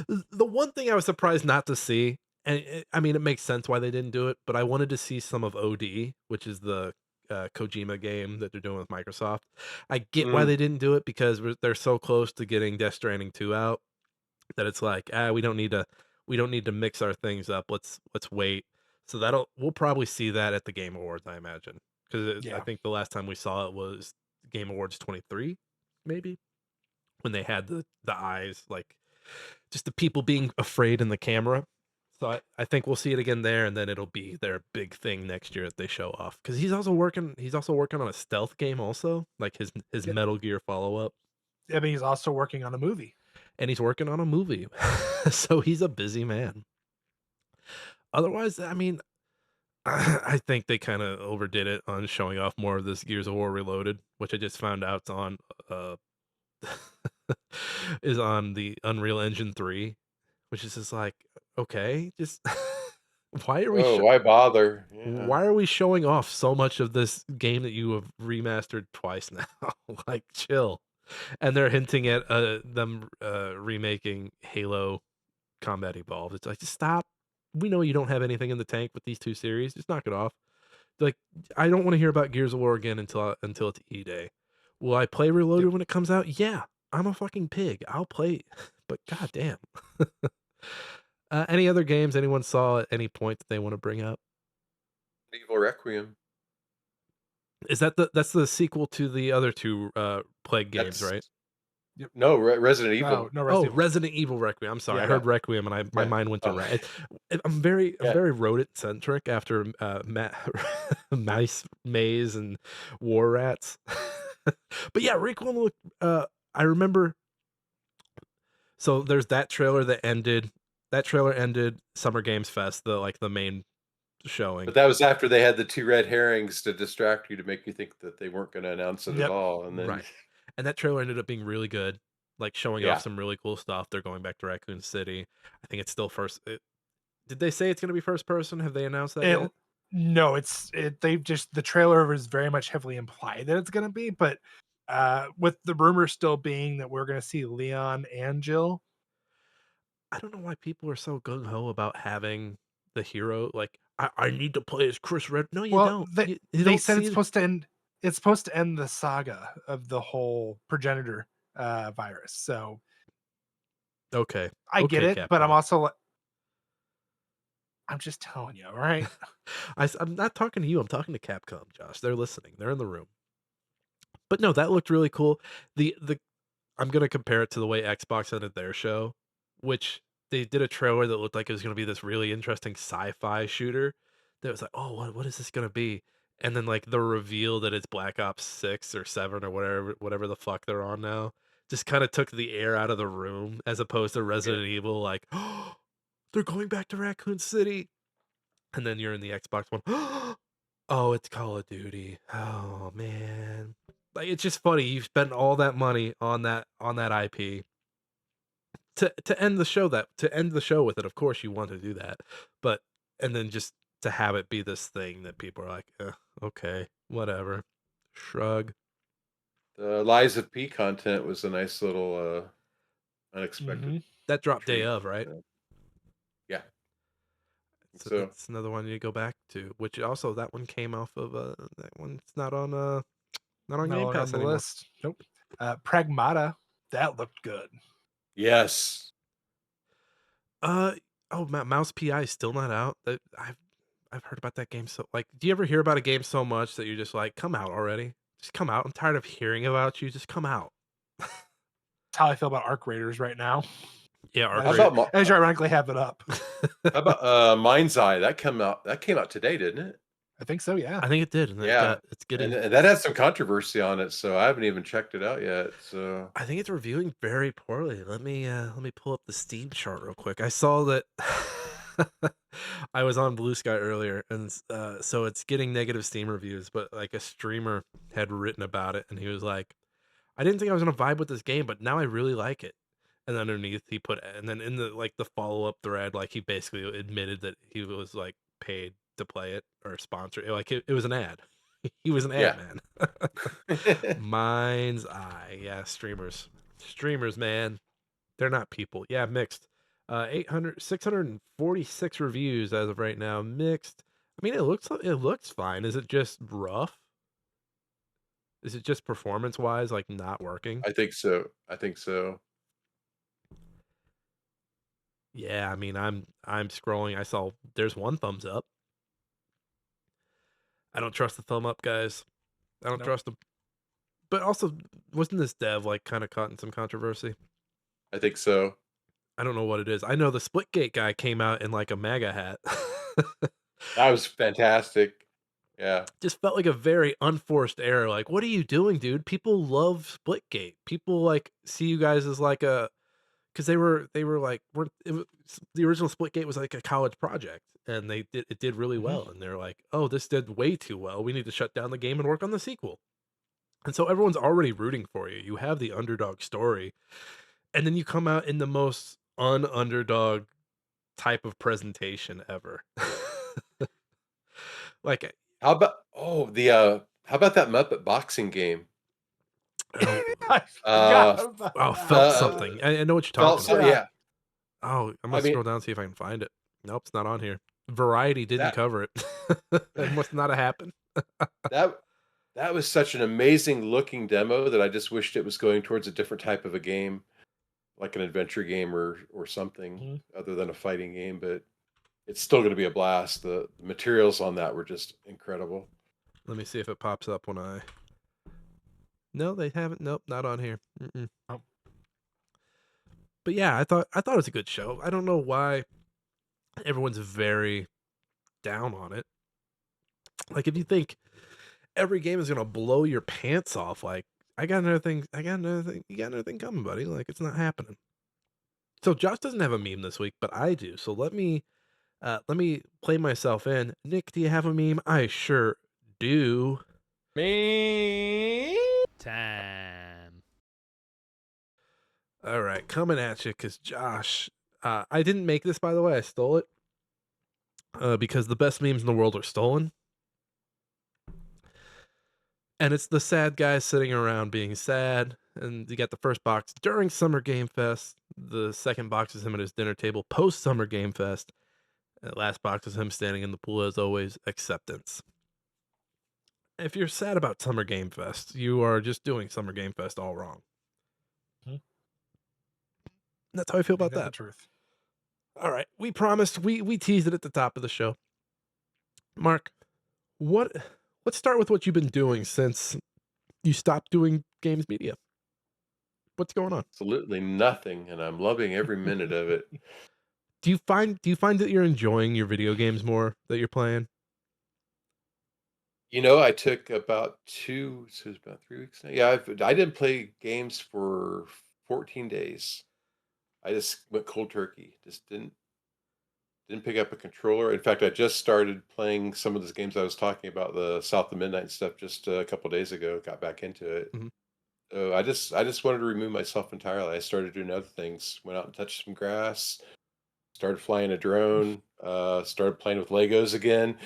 The one thing I was surprised not to see, and I mean, it makes sense why they didn't do it, but I wanted to see some of OD, which is the Kojima game that they're doing with Microsoft. I get why Mm, they didn't do it because they're so close to getting Death Stranding 2 out that it's like, we don't need to mix our things up. Let's wait. So we'll probably see that at the Game Awards, I imagine, because I Yeah. think the last time we saw it was Game Awards 23, maybe, when they had the eyes, like, just the people being afraid in the camera. So I think we'll see it again there, and then it'll be their big thing next year that they show off. Because he's also working on a stealth game also, like his Yeah. Metal Gear follow-up, I mean, he's also working on a movie. and he's working on a movie. So he's a busy man. Otherwise, I mean, I think they kinda overdid it on showing off more of this Gears of War Reloaded, which I just found out's on, uh is on the Unreal Engine 3, which is just like, okay, just why are we oh, sho why bother? Yeah. why are we showing off so much of this game that you have remastered twice now? Like, chill. And they're hinting at, them, remaking Halo Combat Evolved. It's like, "Just stop. We know you don't have anything in the tank with these 2 series. Just knock it off." Like, I don't wanna hear about Gears of War again until it's E-Day. Will I play Yep. Reloaded when it comes out? Yeah. I'm a fucking pig. I'll play, but goddamn. Any other games anyone saw at any point that they wanna bring up? Evil Requiem. Is that's the sequel to the other 2, Plague games, That's right? Yep. no Resident No, Evil. no Oh, Resident Evil. Resident Evil Requiem. I'm sorry. I Yeah. Yeah, heard Requiem and my yeah. mind went to Oh, Re I'm very I'm yeah. very rodent centric after, Mice, Maze, and War Rats. But yeah, Requiem looked, I remember, so there's that trailer ended Summer Games Fest, the main showing. But that was after they had the 2 red herrings to distract you to make you think that they weren't gonna announce it at Yep. all, and then Right. And that trailer ended up being really good, like, showing off yeah. some really cool stuff. They're going back to Raccoon City. I think it's still did they say it's gonna be first person? Have they announced that It yet? no, they've just the trailer was very much heavily implied that it's gonna be, but, with the rumor still being that we're gonna see Leon and Jill. I don't know why people are so gung ho about having the hero, like, I need to play as Chris Red. No, you Well, don't. You they don't said see. it's supposed to end the saga of the whole progenitor, virus, so Okay. I get Okay, it, but I'm Capcom. also I'm just telling you, alright? I'm not talking to you. I'm talking to Capcom, Josh. They're listening. They're in the room. But no, that looked really cool. The I'm gonna compare it to the way Xbox ended their show, which they did a trailer that looked like it was gonna be this really interesting sci-fi shooter that was like, "Oh, what is this gonna be?" And then, like, the reveal that it's Black Ops 6 or 7 or whatever the fuck they're on now, just kinda took the air out of the room as opposed to Yeah. Resident Evil, like, "Oh, they're going back to Raccoon City." And then you're in the Xbox One, "Oh, it's Call of Duty. Oh, man." Like, it's just funny, you spent all that money on that IP to end the show with it. Of course you want to do that, but and then just to have it be this thing that people are like, okay, whatever." Shrug. The Lies of P content was a nice little, unexpected Mhm. That dropped day treat. of, right? Yeah. Yeah. So So, that's another one you go back to, which also that one came off of, that one's not on No Game longer on Pass the anymore. list. Nope. Pragmata, that looked good. yes. Uh, Oh, Mouse PI is still not out. That I've heard about that game so like, do you ever hear about a game so much that you're just like, "Come out already. Just come out. I'm tired of hearing about you. Just come out." That's how I feel about Arc Raiders right now. Yeah, Arc How As, Raid. about Mo as you ironically have it up. how about, Mind's Eye? That came out today, didn't it? I think so, yeah. I think it did, and Yeah, it's and getting that has some controversy on it, so I haven't even checked it out yet, so I think it's reviewing very poorly. Let me pull up the Steam chart real quick. I saw that I was on Blue Sky earlier, and so it's getting negative Steam reviews. But like a streamer had written about it, and he was like, "I didn't think I was gonna vibe with this game, but now I really like it." And underneath, he put, and then in the like the follow up thread, like he basically admitted that he was like paid to play it or sponsor. Like it was an ad. He was an ad yeah. man. Mind's Eye. Yeah, streamers. Streamers, man. They're not people. Yeah, mixed. 646 reviews as of right now. Mixed. I mean, it looks fine. Is it just rough? Is it just performance wise, like not working? I think so. I think so. Yeah, I mean, I'm scrolling. I saw there's one thumbs up. I don't trust the thumb up, guys. I don't Nope. trust them. But also, wasn't this dev like kind of caught in some controversy? I think so. I don't know what it is. I know the Splitgate guy came out in like a MAGA hat. That was fantastic. Yeah. Just felt like a very unforced error. Like, what are you doing, dude? People love Splitgate. People like see you guys as like a because they were like weren't it was, the original Splitgate was like a college project and it did really Mhm. well and they're like, oh, this did way too well. We need to shut down the game and work on the sequel. And so everyone's already rooting for you. You have the underdog story, and then you come out in the most underdog type of presentation ever. Like, How about that Muppet boxing game? oh, I Uh, forgot about oh, that. felt something. I know what you're felt talking so about. Yeah. yeah. Oh, I'm I gonna mean, scroll down and see if I can find it. Nope, it's not on here. Variety didn't that cover it. It must not have happened. that that was such an amazing looking demo that I just wished it was going towards a different type of a game, like an adventure game or something Mhm. other than a fighting game, but it's still gonna be a blast. The materials on that were just incredible. Let me see if it pops up when I. No, they haven't. Nope, not on here. Mm-mm. Oh. But yeah, I thought it was a good show. I don't know why everyone's very down on it. Like, if you think every game is gonna blow your pants off, like I got another thing. I got another thing. You got another thing coming, buddy. Like it's not happening. So Josh doesn't have a meme this week, but I do. So let me play myself in. Nick, do you have a meme? I sure do. Time. All right, coming at you, cause Josh, I didn't make this by the way. I stole it because the best memes in the world are stolen, and it's the sad guy sitting around being sad. And you got the first box during Summer Game Fest. The second box is him at his dinner table post Summer Game Fest. And the last box is him standing in the pool as always. Acceptance. If you're sad about Summer Game Fest, you are just doing Summer Game Fest all wrong. Mhm. That's how I feel Ain't about that the that. truth? All right, we promised we teased it at the top of the show. Mark, what? Let's start with what you've been doing since you stopped doing games media. What's going on? Absolutely nothing, and I'm loving every minute of it. Do you find that you're enjoying your video games more that you're playing? You know, I took about 2 so it's about 3 weeks now. Yeah, I didn't play games for 14 days. I just went cold turkey. Just didn't pick up a controller. In fact, I just started playing some of those games I was talking about, the South of Midnight stuff just a couple days ago, got back into it. Mhm. So I just wanted to remove myself entirely. I started doing other things, went out and touched some grass, started flying a drone, started playing with Legos again.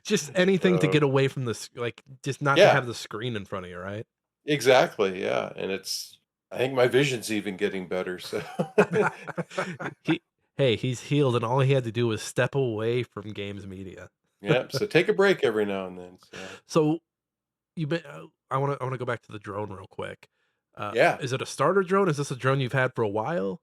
Just anything to So, get away from this, like just not to yeah, have the screen in front of you, right? exactly, yeah, and I think my vision's even getting better, so he, hey, he's healed, and all he had to do was step away from games media. Yep, so take a break every now and then, so So you been? I want to go back to the drone real quick. yeah. Is it a starter drone? Is this a drone you've had for a while?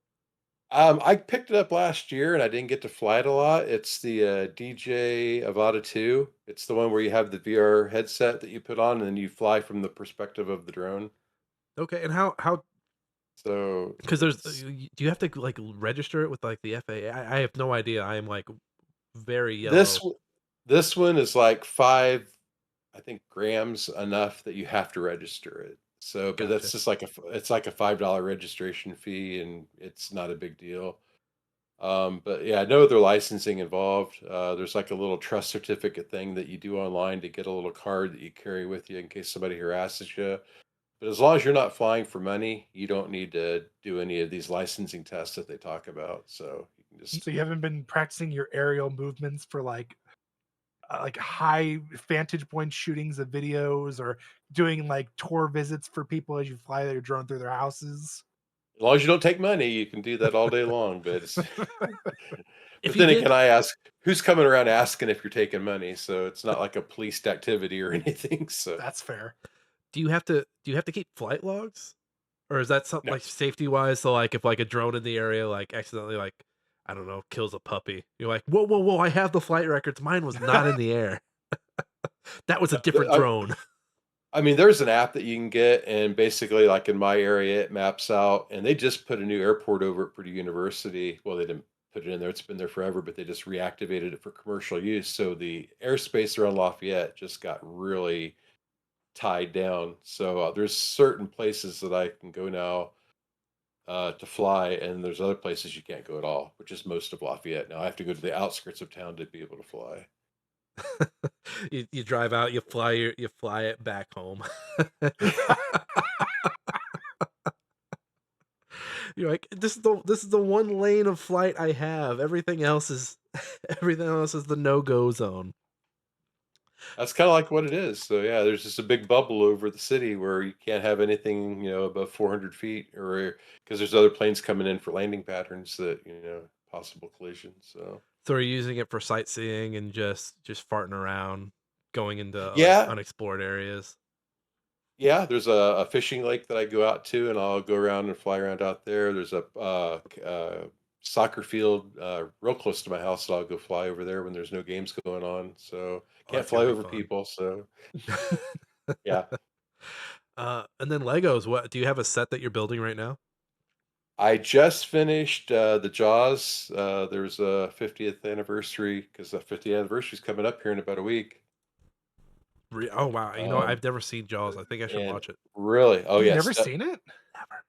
I picked it up last year and I didn't get to fly it a lot. It's the DJ Avata 2. It's the one where you have the VR headset that you put on and then you fly from the perspective of the drone. Okay, and how So because there's it's do you have to like register it with like the FAA? I have no idea. I am like very this yellow. this one is like 5, I think, grams enough that you have to register it. So, but that's Gotcha. just like it's like a $5 registration fee, and it's not a big deal. But yeah, no other licensing involved. There's like a little trust certificate thing that you do online to get a little card that you carry with you in case somebody harasses you. But as long as you're not flying for money, you don't need to do any of these licensing tests that they talk about. So you can Y- just, So you haven't been practicing your aerial movements for like high vantage point shootings of videos or doing like tour visits for people as you fly their drone through their houses. as long as you don't take money, you can do that all day long. But it's, If but you then again, did, I ask, who's coming around asking if you're taking money? So it's not like a policed activity or anything. So That's fair. do you have to keep flight logs? Or is that something no. like safety wise? So like if like a drone in the area like accidentally like I don't know kills a puppy, you're like whoa whoa whoa! I have the flight records. Mine was not in the air. That was a different I, drone. I mean, there's an app that you can get, and basically, like in my area, it maps out, and they just put a new airport over at Purdue University. Well, they didn't put it in there; it's been there forever, but they just reactivated it for commercial use. So the airspace around Lafayette just got really tied down. So there's certain places that I can go now to fly, and there's other places you can't go at all, which is most of Lafayette. Now I have to go to the outskirts of town to be able to fly. You drive out, you fly it back home. You're like this is the one lane of flight I have. Everything else is everything else is the no go zone. That's kinda like what it is. So, yeah, there's just a big bubble over the city where you can't have anything, above 400 feet or because there's other planes coming in for landing patterns that, possible collisions, so. So are you using it for sightseeing and just farting around, going into like Yeah, unexplored areas? yeah, there's a fishing lake that I go out to, and I'll go around and fly around out there. There's a, soccer field, real close to my house, so I'll go fly over there when there's no games going on, so Oh, can't that's fly gonna be over fun. people, so yeah. And then Legos. What do you have a set that you're building right now? I just finished the Jaws. There's a 50th anniversary because the 50th anniversary is coming up here in about a week. Oh wow, Um, I've never seen Jaws. I think I should and watch it. really, oh You've yes, never seen it? Never.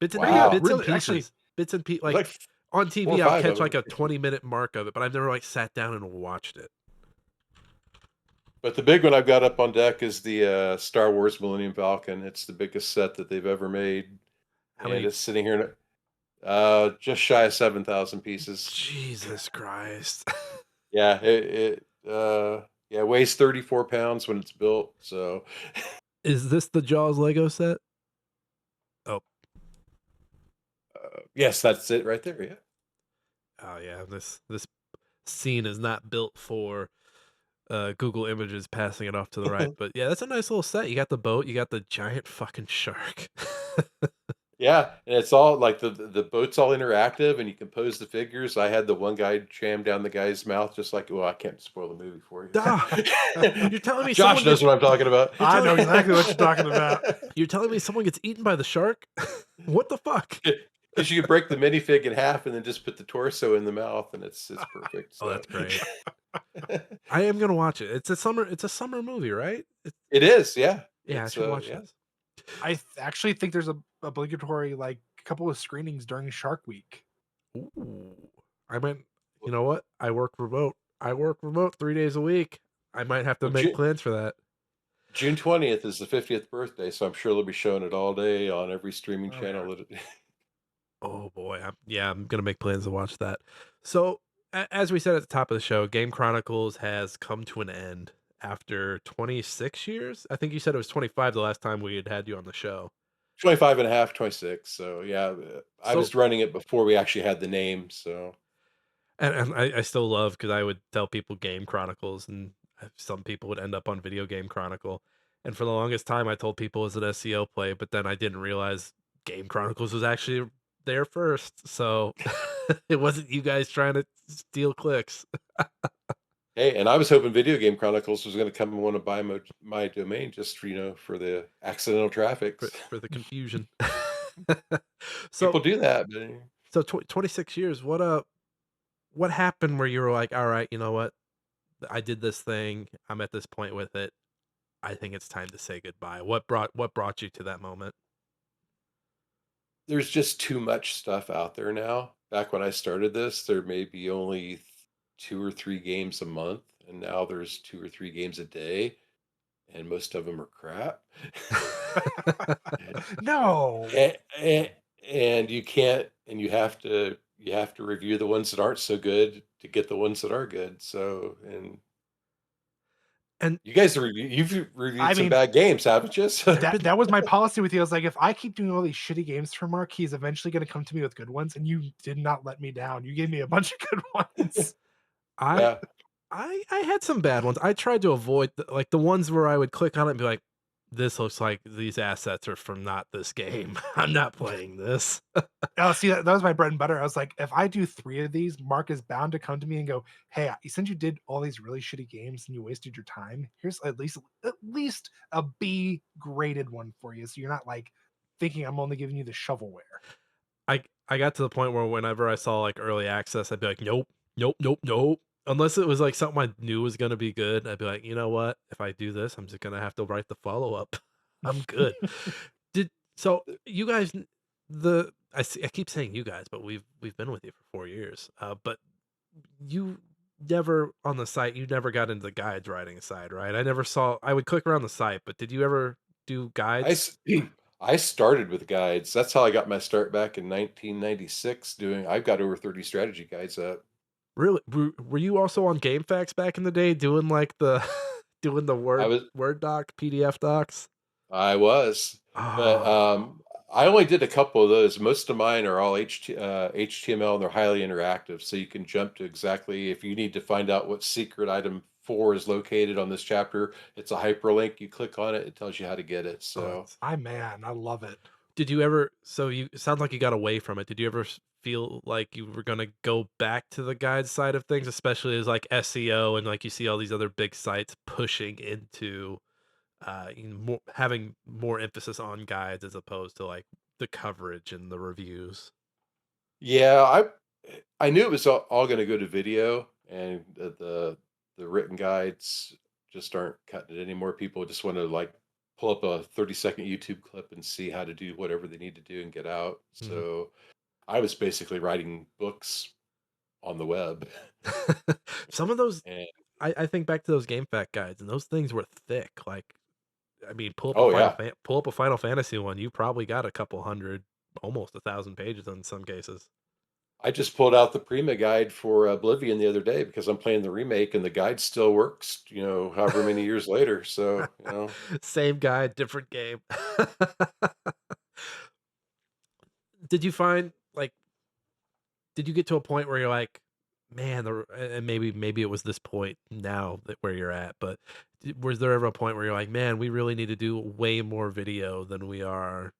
Bits and Really? wow. bits and Really? Actually, pieces. Bits and There's like like on four or TV, I'll five of catch them. like a 20-minute mark of it, but I've never like sat down and watched it. But the big one I've got up on deck is the Star Wars Millennium Falcon. It's the biggest set that they've ever made, How and many? it's sitting here just shy of 7,000 pieces. Jesus Christ. Yeah, yeah, weighs 34 pounds when it's built. So Is this the Jaws Lego set? Oh, yes, that's it right there. Yeah. oh yeah. This scene is not built for Google Images passing it off to the right. But yeah, that's a nice little set. You got the boat, you got the giant fucking shark. Yeah, and it's all like the boat's all interactive, and you can pose the figures. I had the one guy jam down the guy's mouth, just like, well, I can't spoil the movie for Ah, you. you're telling me Josh someone knows gets what I'm talking about. you're I telling know exactly what you're talking about. you're telling me someone gets eaten by the shark? What the fuck? Because you can break the minifig in half and then just put the torso in the mouth, and it's perfect. Oh, So that's great. I am gonna watch it. It's a summer movie, right? it is, yeah. Yeah, I It's should watch yeah. this. Actually think there's a obligatory like couple of screenings during Shark Week. Ooh. I might you know what? I work remote. I work remote 3 days a week. I might have to Well, make plans for that. June 20th is the 50th birthday, so I'm sure they'll be showing it all day on every streaming Oh yeah. channel. That it, Oh boy, I'm gonna make plans to watch that. So, as we said at the top of the show, Game Chronicles has come to an end after 26 years. I think you said it was 25 the last time we had you on the show. 25 and a half, 26. So yeah, I So, was running it before we actually had the name. So and I still love because I would tell people Game Chronicles, and some people would end up on Video Game Chronicle. And for the longest time, I told people it was an SEO play, but then I didn't realize Game Chronicles was actually there first, so it wasn't you guys trying to steal clicks Hey, and I was hoping Video Game Chronicles was gonna come and wanna buy my domain just for, for the accidental traffics. for the confusion. So People do that, but 26 years, what happened where you were like, "All right, you know what? I did this thing. I'm at this point with it. I think it's time to say goodbye." What brought you to that moment? there's just too much stuff out there now. Back when I started this, there may be only 2 or 3 games a month, and now there's 2 or 3 games a day, and most of them are crap. No. And and you can't and you have to review the ones that aren't so good to get the ones that are good, so and And you've I reviewed some mean, bad games, haven't you? So there've been that was my policy with you. I was like, if I keep doing all these shitty games for Mark, he's eventually gonna come to me with good ones, and you did not let me down. You gave me a bunch of good ones. I yeah. I had some bad ones. I tried to avoid the ones where I would click on it and be like, "This looks like these assets are from not this game. I'm not playing this." Oh, see, that was my bread and butter. I was like, if I do 3 of these, Mark is bound to come to me and go, "Hey, since you did all these really shitty games and you wasted your time, here's at least a B graded one for you, so you're not, like, thinking I'm only giving you the shovelware." I got to the point where whenever I saw, like, early access, I'd be like, "Nope. Nope, nope, nope." Unless it was, like, something I knew was gonna be good, I'd be like, "You know what? If I do this, I'm just gonna have to write the follow-up. I'm good." Did so you guys n the I keep saying you guys, but we've been with you for 4 years, but you never on the site, you never got into the guides writing side, right? I would click around the site, but did you ever do I guides? s I started with guides. That's how I got my start back in 1996 doing I've got over 30 strategy guides up. Really? Were you also on GameFAQs back in the day doing, like, the doing the I Word was Word doc, PDF docs? I was, but, Oh, I only did a couple of those. Most of mine are all HTML, and they're highly interactive, so you can jump to exactly if you need to find out what secret item 4 is located on this chapter, it's a hyperlink, you click on it, it tells you how to get it, oh, so that's I love it. did you ever so you it sounds like you got away from it. Did you ever feel like you were gonna go back to the guide side of things, especially as, like, SEO and, like, you see all these other big sites pushing into, more having more emphasis on guides as opposed to, like, the coverage and the reviews? yeah, I knew it was all gonna go to video, and the written guides just aren't cutting it anymore. People just wanna, like, pull up a 30-second YouTube clip and see how to do whatever they need to do and get out. Mhm. So, I was basically writing books on the web, Some of those and I think back to those GameFAQ guides, and those things were thick, like, I mean, oh, yeah. Pull up a Final Fantasy one, you probably got a couple 100, almost 1,000 pages in some cases. I just pulled out the Prima guide for Oblivion the other day because I'm playing the remake, and the guide still works, however many years later, so, Same guide, different game. Did you find, like did you get to a point where you're like, "Man, and maybe it was this point now that where you're at, but was there ever a point where you're like, "Man, we really need to do way more video than we are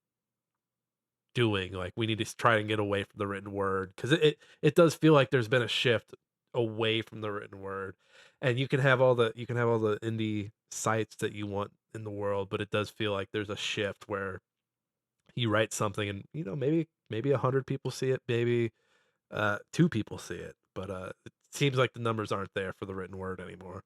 doing, like, we need to try and get away from the written word because it does feel like there's been a shift away from the written word, and you can have all the indie sites that you want in the world, but it does feel like there's a shift where you write something and, maybe 100 people see it, maybe, 2 people see it, but, it seems like the numbers aren't there for the written word anymore.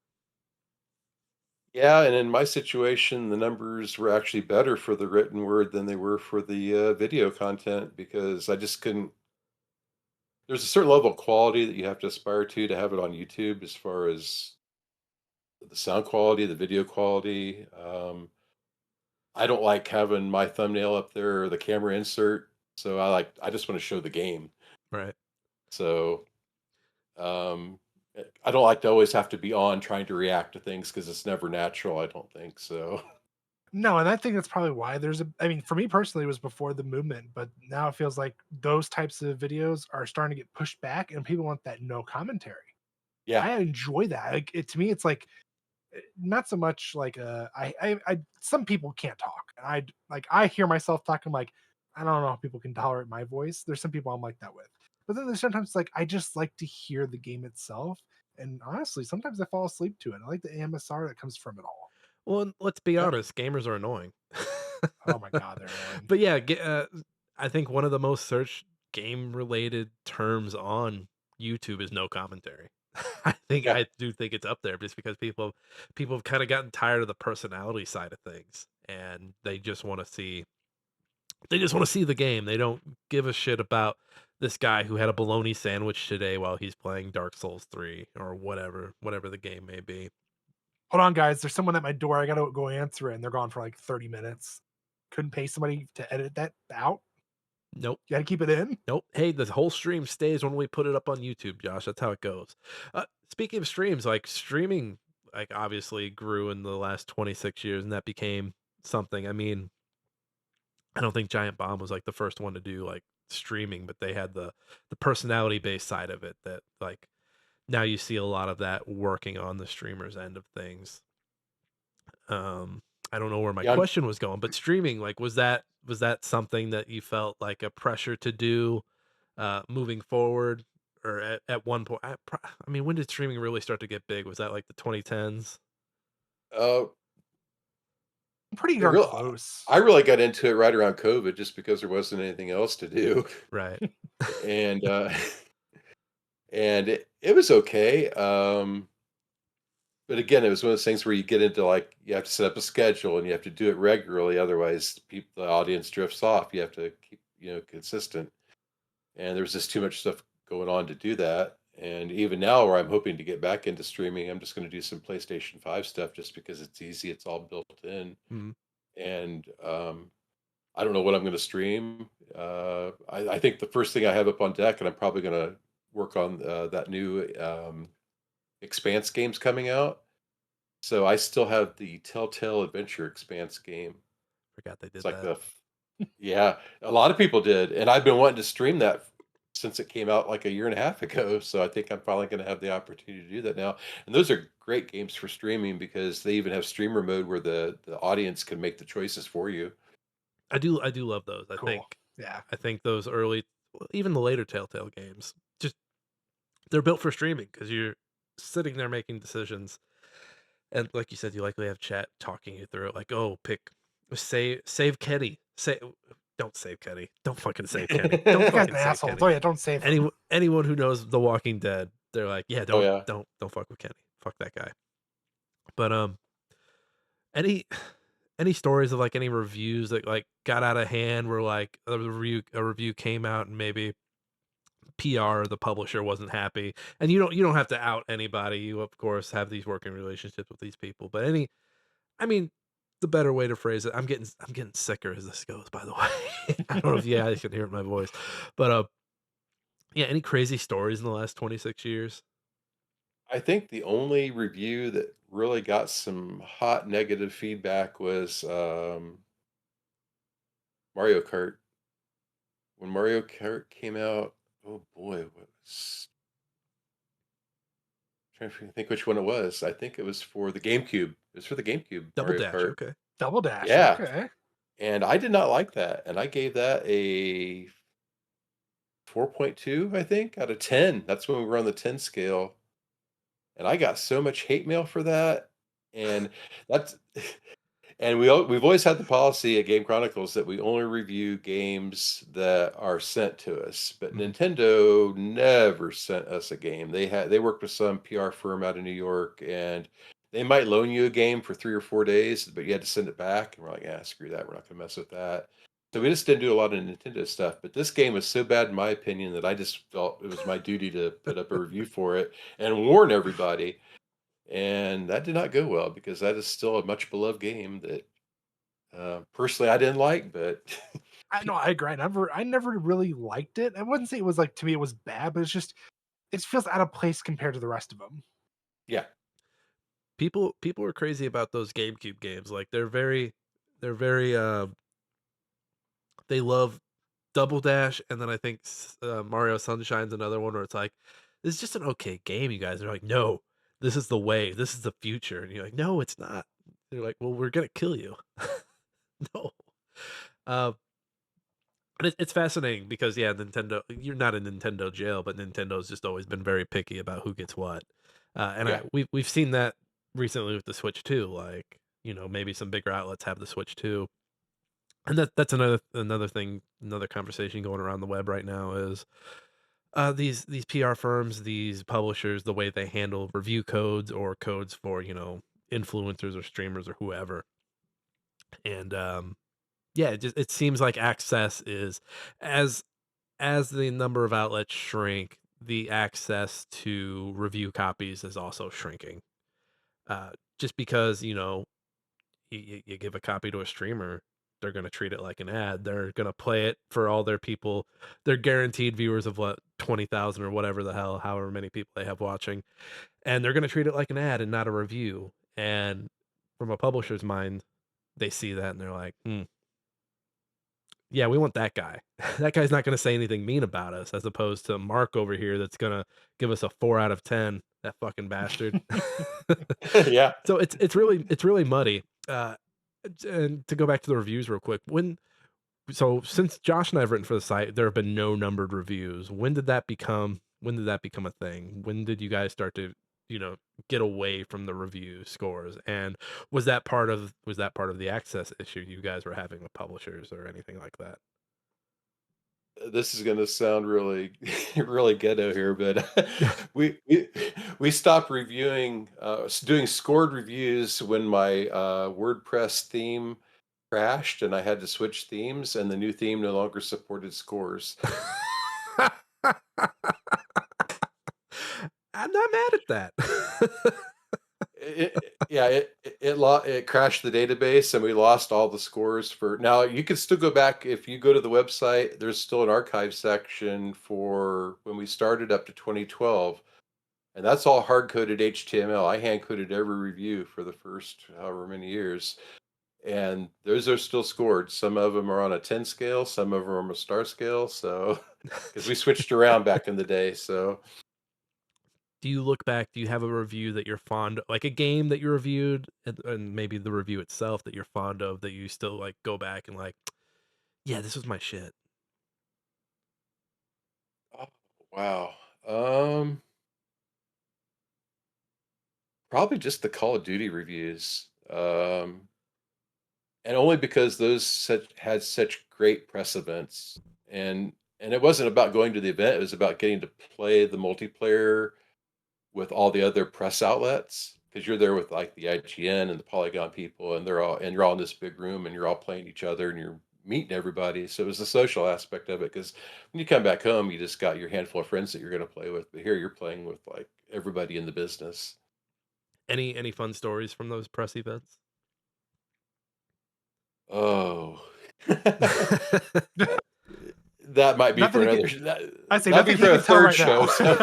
Yeah, and in my situation, the numbers were actually better for the written word than they were for the, video content because I just couldn't there's a certain level of quality that you have to aspire to have it on YouTube as far as the sound quality, the video quality. I don't like having my thumbnail up there or the camera insert, so I just wanna show the game. Right. So, I don't like to always have to be on trying to react to things because it's never natural, I don't think, so No, and I think that's probably why I mean, for me personally, it was before the movement, but now it feels like those types of videos are starting to get pushed back and people want that no commentary. yeah. I enjoy that. Like, to me, it's like not so much like I some people can't talk, and I hear myself talking like I don't know if people can tolerate my voice. There's some people I'm like that with. But then there's sometimes like I just like to hear the game itself. And honestly, sometimes I fall asleep to it. I like the AMSR that comes from it all. Well, and let's be Yeah. honest, gamers are annoying. Oh my god, they're annoying. But yeah, I think one of the most searched game-related terms on YouTube is no commentary. Yeah. I do think it's up there just because people have kinda gotten tired of the personality side of things, and they just wanna see the game. They don't give a shit about this guy who had a bologna sandwich today while he's playing Dark Souls 3 or whatever the game may be. Hold on, guys. There's someone at my door. I gotta go answer it, and they're gone for like 30 minutes. Couldn't pay somebody to edit that out. Nope. You gotta keep it in. Nope. Hey, the whole stream stays when we put it up on YouTube, Josh. That's how it goes. Speaking of streams, like streaming, like obviously grew in the last 26 years, and that became something. I mean, I don't think Giant Bomb was like the first one to do like streaming, but they had the personality based side of it that like now you see a lot of that working on the streamers end of things. I don't know where my Yeah. question was going, but streaming, like, was that something that you felt like a pressure to do, moving forward, or at one point? I mean, when did streaming really start to get big? Was that like the 2010s? Uh, Pretty it darn real close. I really got into it right around COVID just because there wasn't anything else to do. Right. And and it was okay. But again, it was one of those things where you get into like you have to set up a schedule and you have to do it regularly, otherwise the audience drifts off. You have to keep, consistent. And there was just too much stuff going on to do that. And even now, where I'm hoping to get back into streaming, I'm just going to do some PlayStation 5 stuff just because it's easy. It's all built in. Mhm. And I don't know what I'm going to stream. I think the first thing I have up on deck, and I'm probably going to work on that new Expanse games coming out. So I still have the Telltale Adventure Expanse game. Forgot they It's did like that. yeah, a lot of people did, and I've been wanting to stream that since it came out like a year and a half ago. So I think I'm finally going to have the opportunity to do that now. And those are great games for streaming because they even have streamer mode where the audience can make the choices for you. I do love those. Cool. Yeah. I think those early, well, even the later Telltale games, just they're built for streaming because you're sitting there making decisions. And like you said, you likely have chat talking you through it, like, "Oh, pick save Kenny. Don't save Kenny. Don't fucking save Kenny. Don't That guy's fucking an save asshole. Kenny." Oh yeah, don't save him. Anyone who knows The Walking Dead, they're like, "Yeah, Oh yeah. don't fuck with Kenny. Fuck that guy." But, any any stories of, like, any reviews that, like, got out of hand where, like, a review came out and maybe PR or the publisher wasn't happy? And you don't have to out anybody. You, of course, have these working relationships with these people, but I mean, the better way to phrase it, I'm getting sicker as this goes, by the way. I don't know if you guys can hear it in my voice. But, yeah, any crazy stories in the last 26 years? I think the only review that really got some hot negative feedback was Mario Kart. When Mario Kart came out, oh boy, what was trying to think which one it was. I think it was for the GameCube. It was for the GameCube, Double Mario Dash, Kart. okay. Double dash. Yeah, Okay. and I did not like that, and I gave that a 4.2, I think, out of 10. That's when we were on the 10 scale, and I got so much hate mail for that, and that's and we've always had the policy at Game Chronicles that we only review games that are sent to us, but Mhm. Nintendo never sent us a game. They worked with some PR firm out of New York, and they might loan you a game for 3 or 4 days, but you had to send it back. And we're like, yeah, screw that. We're not going to mess with that. So we just didn't do a lot of Nintendo stuff. But this game was so bad, in my opinion, that I just felt it was my duty to put up a review for it and warn everybody. And that did not go well because that is still a much beloved game that personally I didn't like, but I know. I agree. I never really liked it. I wouldn't say it was like to me it was bad, but it's just it feels out of place compared to the rest of them. yeah, People are crazy about those GameCube games. Like, they're very, they love Double Dash, and then I think Mario Sunshine's another one where it's like, "This is just an okay game, you guys." They're like, "No, this is the way. This is the future." And you're like, "No, it's not." They're like, "Well, we're gonna kill you." No. Uh, And it's fascinating because, yeah, Nintendo you're not in Nintendo jail, but Nintendo's just always been very picky about who gets what. And Yeah. we've seen that recently with the Switch too, like, maybe some bigger outlets have the Switch too. And that's another thing, another conversation going around the web right now is, these PR firms, these publishers, the way they handle review codes or codes for, influencers or streamers or whoever. And, yeah, it seems like access is as as the number of outlets shrink, the access to review copies is also shrinking. Just because, you give a copy to a streamer, they're gonna treat it like an ad. They're gonna play it for all their people. They're guaranteed viewers of what 20,000 or whatever the hell, however many people they have watching, and they're gonna treat it like an ad and not a review. And from a publisher's mind, they see that and they're like, "Hmm, yeah, we want that guy. That guy's not gonna say anything mean about us, as opposed to Mark over here that's gonna give us a 4 out of 10, that fucking bastard." Yeah. So it's really muddy. And to go back to the reviews real quick, since Josh and I have written for the site, there have been no numbered reviews. When did that become a thing? When did you guys start to, you know, get away from the review scores? And was that part of the access issue you guys were having with publishers or anything like that? This is gonna sound really really ghetto here, but we stopped reviewing, doing scored reviews when my, WordPress theme crashed and I had to switch themes, and the new theme no longer supported scores. I'm not mad at that. Yeah, it crashed the database, and we lost all the scores for now. You can still go back if you go to the website. There's still an archive section for when we started up to 2012, and that's all hard coded HTML. I hand coded every review for the first however many years, and those are still scored. Some of them are on a 10 scale, some of them are on a star scale. So, because we switched around back in the day, so Do you look back, do you have a review that you're fond, like a game that you reviewed, and maybe the review itself that you're fond of, that you still, like, go back and like, "Yeah, this was my shit." oh, wow. Um, Probably just the Call of Duty reviews. And only because those had such great press events, and it wasn't about going to the event, it was about getting to play the multiplayer with all the other press outlets, because you're there with, like, the IGN and the Polygon people, and you're all in this big room, and you're all playing each other, and you're meeting everybody, so it was the social aspect of it. Because when you come back home, you just got your handful of friends that you're gonna play with, but here you're playing with, like, everybody in the business. Any fun stories from those press events? Oh. That might be for Nothing he another can I say that'd be nothing he for a can tell 3rd right now. show, so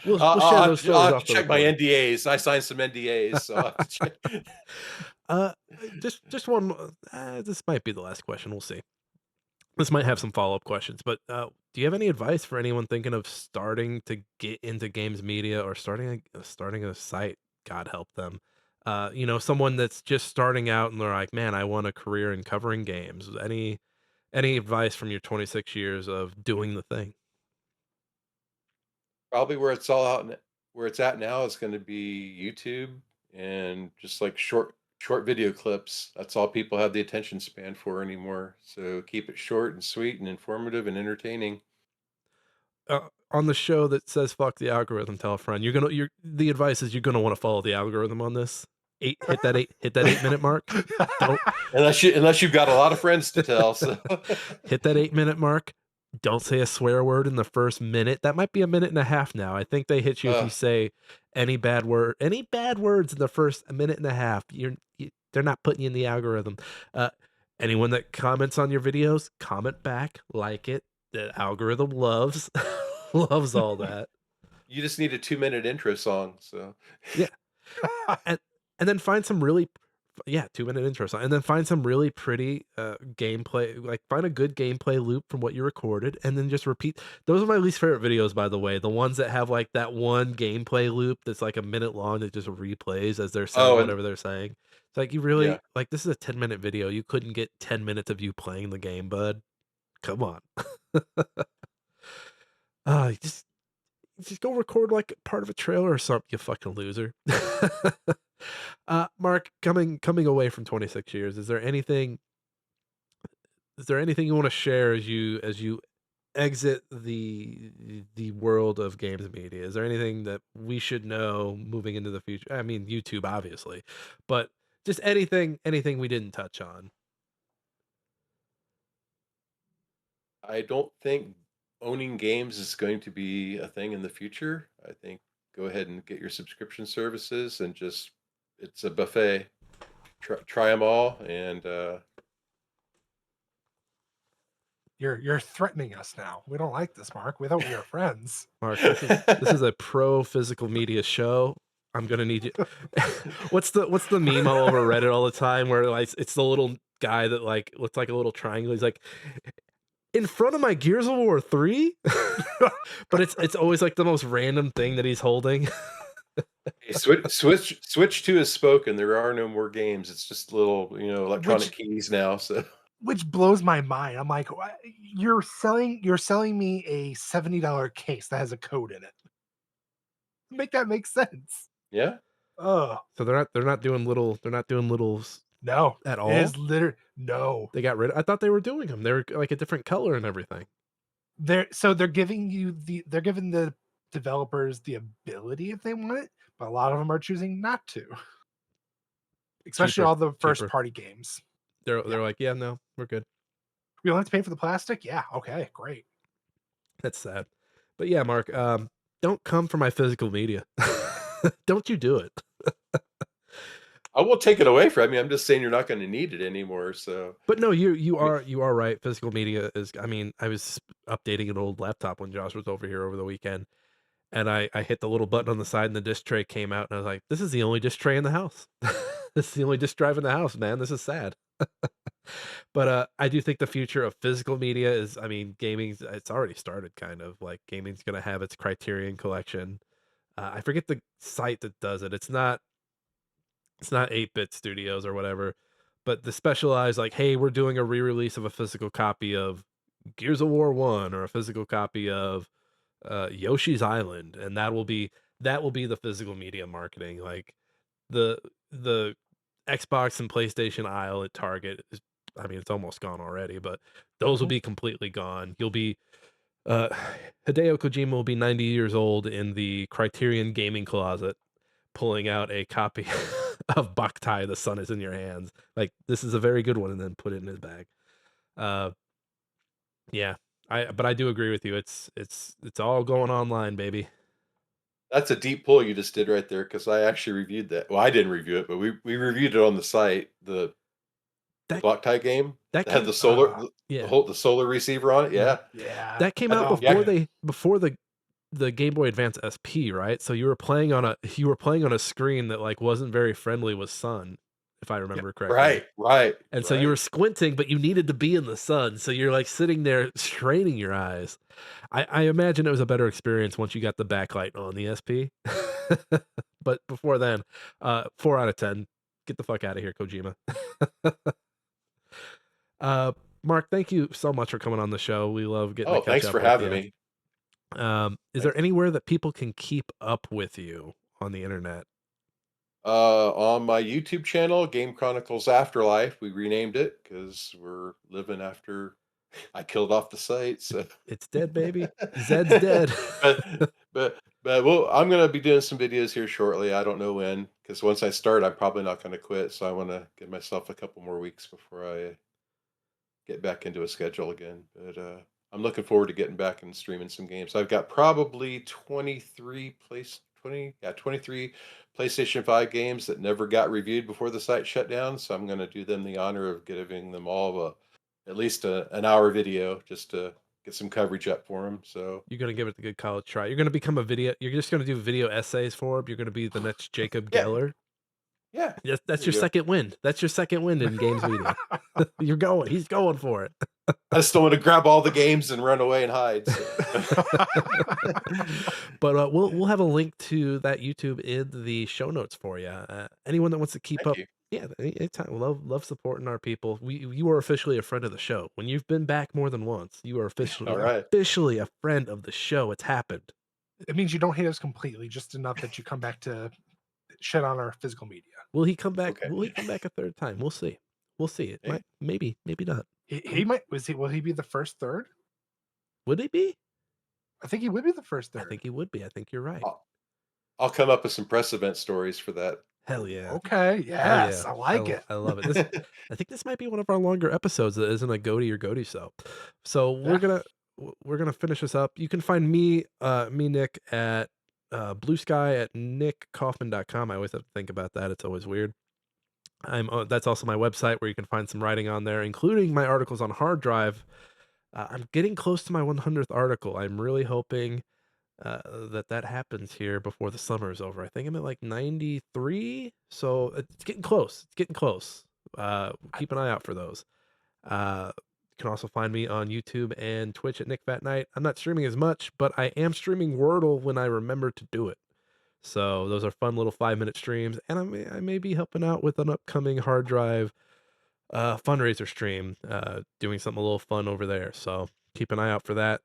We'll we'll share those I'll stories have to off the check my recording. NDAs. I signed some NDAs, so I'll have to check. Uh, just one this might be the last question, we'll see. This might have some follow-up questions, but, do you have any advice for anyone thinking of starting to get into games media or starting a site? God help them. Someone that's just starting out and they're like, "Man, I want a career in covering games." Any advice from your 26 years of doing the thing? Probably where it's at now is gonna be YouTube and just, like, short video clips. That's all people have the attention span for anymore, so keep it short and sweet and informative and entertaining. On the show that says "fuck the algorithm," tell a friend. The advice is you're gonna wanna follow the algorithm on this. 8 hit that 8-minute mark. Don't Unless you've got a lot of friends to tell, so hit that 8-minute mark. Don't say a swear word in the first minute. That might be a minute and a half now. I think they hit you if you uh, say any bad words in the first minute and a half. They're not putting you in the algorithm. Uh, Anyone that comments on your videos, comment back, like it. The algorithm loves loves all that. you just need a 2-minute intro song, so Yeah. And and then find some really yeah, 2-minute intro song, and then find some really pretty, gameplay, like, find a good gameplay loop from what you recorded, and then just repeat. Those are my least favorite videos, by the way, the ones that have, like, that one gameplay loop that's, like, a minute long that just replays as they're saying Oh, and whatever they're saying. It's like, you yeah. really like, this is a 10-minute video, you couldn't get 10 minutes of you playing the game, bud. come on. Just go record like part of a trailer or something, you fucking loser. Mark, coming away from 26 years, is there anything you want to share as you exit the world of games media? Is there anything that we should know moving into the future? I mean, YouTube obviously, but just anything we didn't touch on. I don't think owning games is going to be a thing in the future. I think go ahead and get your subscription services and just it's a buffet. Try them all, and You're threatening us now. We don't like this, Mark. We thought we were friends. Mark, this is a pro physical media show. I'm gonna need you. What's the meme all over Reddit all the time where like it's the little guy that like looks like a little triangle. He's like in front of my Gears of War 3, but it's always like the most random thing that he's holding. hey, switch to is spoken. There are no more games. It's just little electronic keys now. So Which blows my mind. I'm like, you're selling me a $70 case that has a code in it. Make that make sense. yeah. Oh So they're not doing littles no, at it all. is literally no. They got rid of. I thought they were doing them. They were like a different color and everything. They're giving the developers the ability if they want it, but a lot of them are choosing not to. Especially Cheaper, all the first cheaper. party games. They're like, yeah, no, we're good. We don't have to pay for the plastic? Yeah, okay, great. That's sad. But yeah, Mark, don't come for my physical media. Don't you do it. I will take it away from you. I'm just saying you're not going to need it anymore. So, But no, you are right. Physical media is. I mean, I was updating an old laptop when Josh was over here over the weekend, and I hit the little button on the side, and the disc tray came out, and I was like, "This is the only disc tray in the house. This is the only disc drive in the house, man. This is sad." But I do think the future of physical media is. I mean, gaming's. It's already started, kind of like gaming's going to have its Criterion collection. I forget the site that does it. It's not 8-bit studios or whatever, but the specialized like, hey, we're doing a re-release of a physical copy of Gears of War 1 or a physical copy of Yoshi's Island, and that will be the physical media marketing. Like the Xbox and PlayStation aisle at Target is, I mean, it's almost gone already, but those will be completely gone. You'll be uh Hideo Kojima will be 90 years old in the Criterion gaming closet pulling out a copy of Boktai, The Sun Is in Your Hands. Like, this is a very good one, and then put it in his bag. Yeah. But I do agree with you. It's all going online, baby. that's a deep pull you just did right there because I actually reviewed that. Well, I didn't review it, but we reviewed it on the site. The block tie game that that had came, the solar yeah, the solar receiver on it. Yeah, Yeah. that came out yeah. before the Game Boy Advance SP, right? So you were playing on a screen that like wasn't very friendly with sun, if I remember correctly. Right. And so you were squinting, but you needed to be in the sun. So you're like sitting there straining your eyes. I imagine it was a better experience once you got the backlight on the SP. But before then, 4 out of 10. Get the fuck out of here, Kojima. Mark, thank you so much for coming on the show. We love getting to catch thanks up for with having you. me. Is there anywhere that people can keep up with you on the internet? On my YouTube channel, Game Chronicles Afterlife, we renamed it because we're living after I killed off the site. So It's dead, baby. Zed's dead. but well, I'm gonna be doing some videos here shortly. I don't know when, because once I start, I'm probably not gonna quit. So I want to give myself a couple more weeks before I get back into a schedule again. But I'm looking forward to getting back and streaming some games. I've got probably 23 PlayStation 5 games that never got reviewed before the site shut down. So I'm going to do them the honor of giving them all at least an hour video just to get some coverage up for them. So You're gonna give it the good college try. You're gonna become a video. You're just gonna do video essays for him. You're gonna be the next Jacob Yeah. Geller. yeah, Yes, that's There your you go. second wind. That's your second wind in games media. You're going. He's going for it. I just don't want to grab all the games and run away and hide. So. But we'll have a link to that YouTube in the show notes for you. Anyone that wants to keep Thank up you. Yeah, anytime. Love supporting our people. You are officially a friend of the show. When you've been back more than once, you are All right. officially a friend of the show. It's happened. It means you don't hate us completely, just enough that you come back to shit on our physical media. Will he come back? Okay. Will he come back a third time? We'll see. We'll see. It Hey. might, maybe not. He might will he be the first third? Would he be? I think he would be the first I third. think he would be. I think you're right. I'll come up with some press event stories for that. Hell yeah. Okay, Hell yes, yeah. I like it. I love it. I think this might be one of our longer episodes that isn't a goatee or goatee so. So we're gonna finish this up. You can find me, Nick, at Blue Sky at nickkaufman.com. I always have to think about that. It's always weird. That's also my website where you can find some writing on there, including my articles on hard drive. I'm getting close to my 100th article. I'm really hoping that happens here before the summer is over. I think I'm at like 93, so it's getting close. It's getting close. Keep an eye out for those. You can also find me on YouTube and Twitch at Nick Fat Night. I'm not streaming as much, but I am streaming Wordle when I remember to do it. So those are fun little 5-minute streams, and I may be helping out with an upcoming hard drive fundraiser stream, doing something a little fun over there. So keep an eye out for that.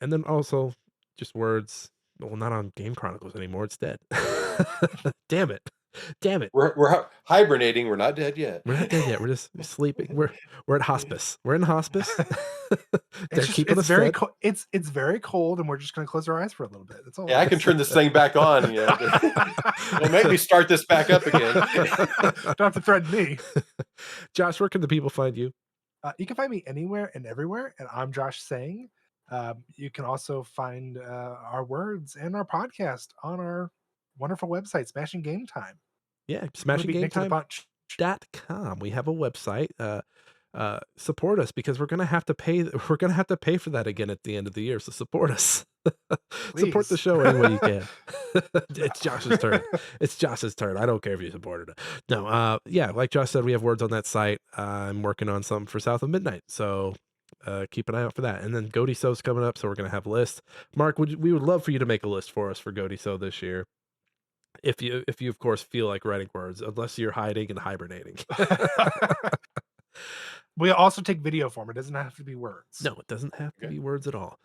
And then also just words. Well, not on Game Chronicles anymore. It's dead. Damn it. Damn it. We're hibernating. We're not dead yet. We're not dead yet. We're just sleeping. We're at hospice. We're in hospice. They're keeping us very fed. it's very cold, and we're just gonna close our eyes for a little bit. That's all. Yeah, I can turn this thing back on. Well, make me start this back up again. Don't have to threaten me. Josh, where can the people find you? You can find me anywhere and everywhere, and I'm Josh Saying. You can also find our words and our podcast on our wonderful website, Smashing Game Time. Yeah, smashinggametime.com. We have a website. Support us because we're gonna have to pay. We're gonna have to pay for that again at the end of the year. So support us. Support the show any way you can. It's Josh's turn. It's Josh's turn. I don't care if you supported it. No. Yeah, like Josh said, we have words on that site. I'm working on something for South of Midnight. So keep an eye out for that. And then Goaty So's coming up, so we're gonna have lists. Mark, we would love for you to make a list for us for Goaty So this year. If you of course feel like writing words, unless you're hiding and hibernating. We also take video form. It doesn't have to be words. No, it doesn't have to be words at all.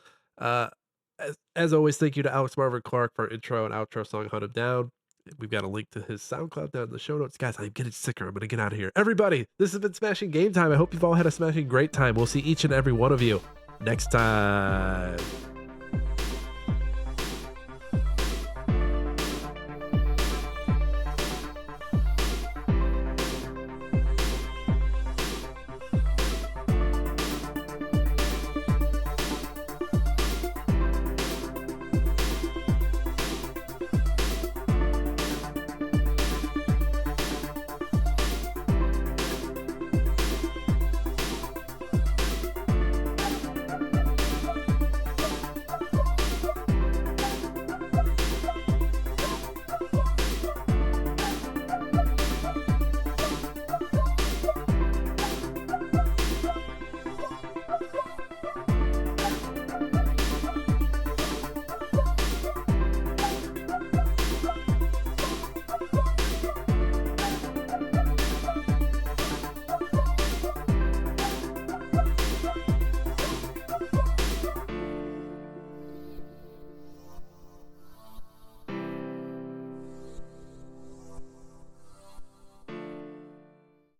As always, thank you to Alex Marvin Clark for our intro and outro song Hunt Him Down. We've got a link to his SoundCloud down in the show notes. Guys, I'm getting sicker. I'm going to get out of here. Everybody, this has been Smashing Game Time. I hope you've all had a smashing great time. We'll see each and every one of you next time.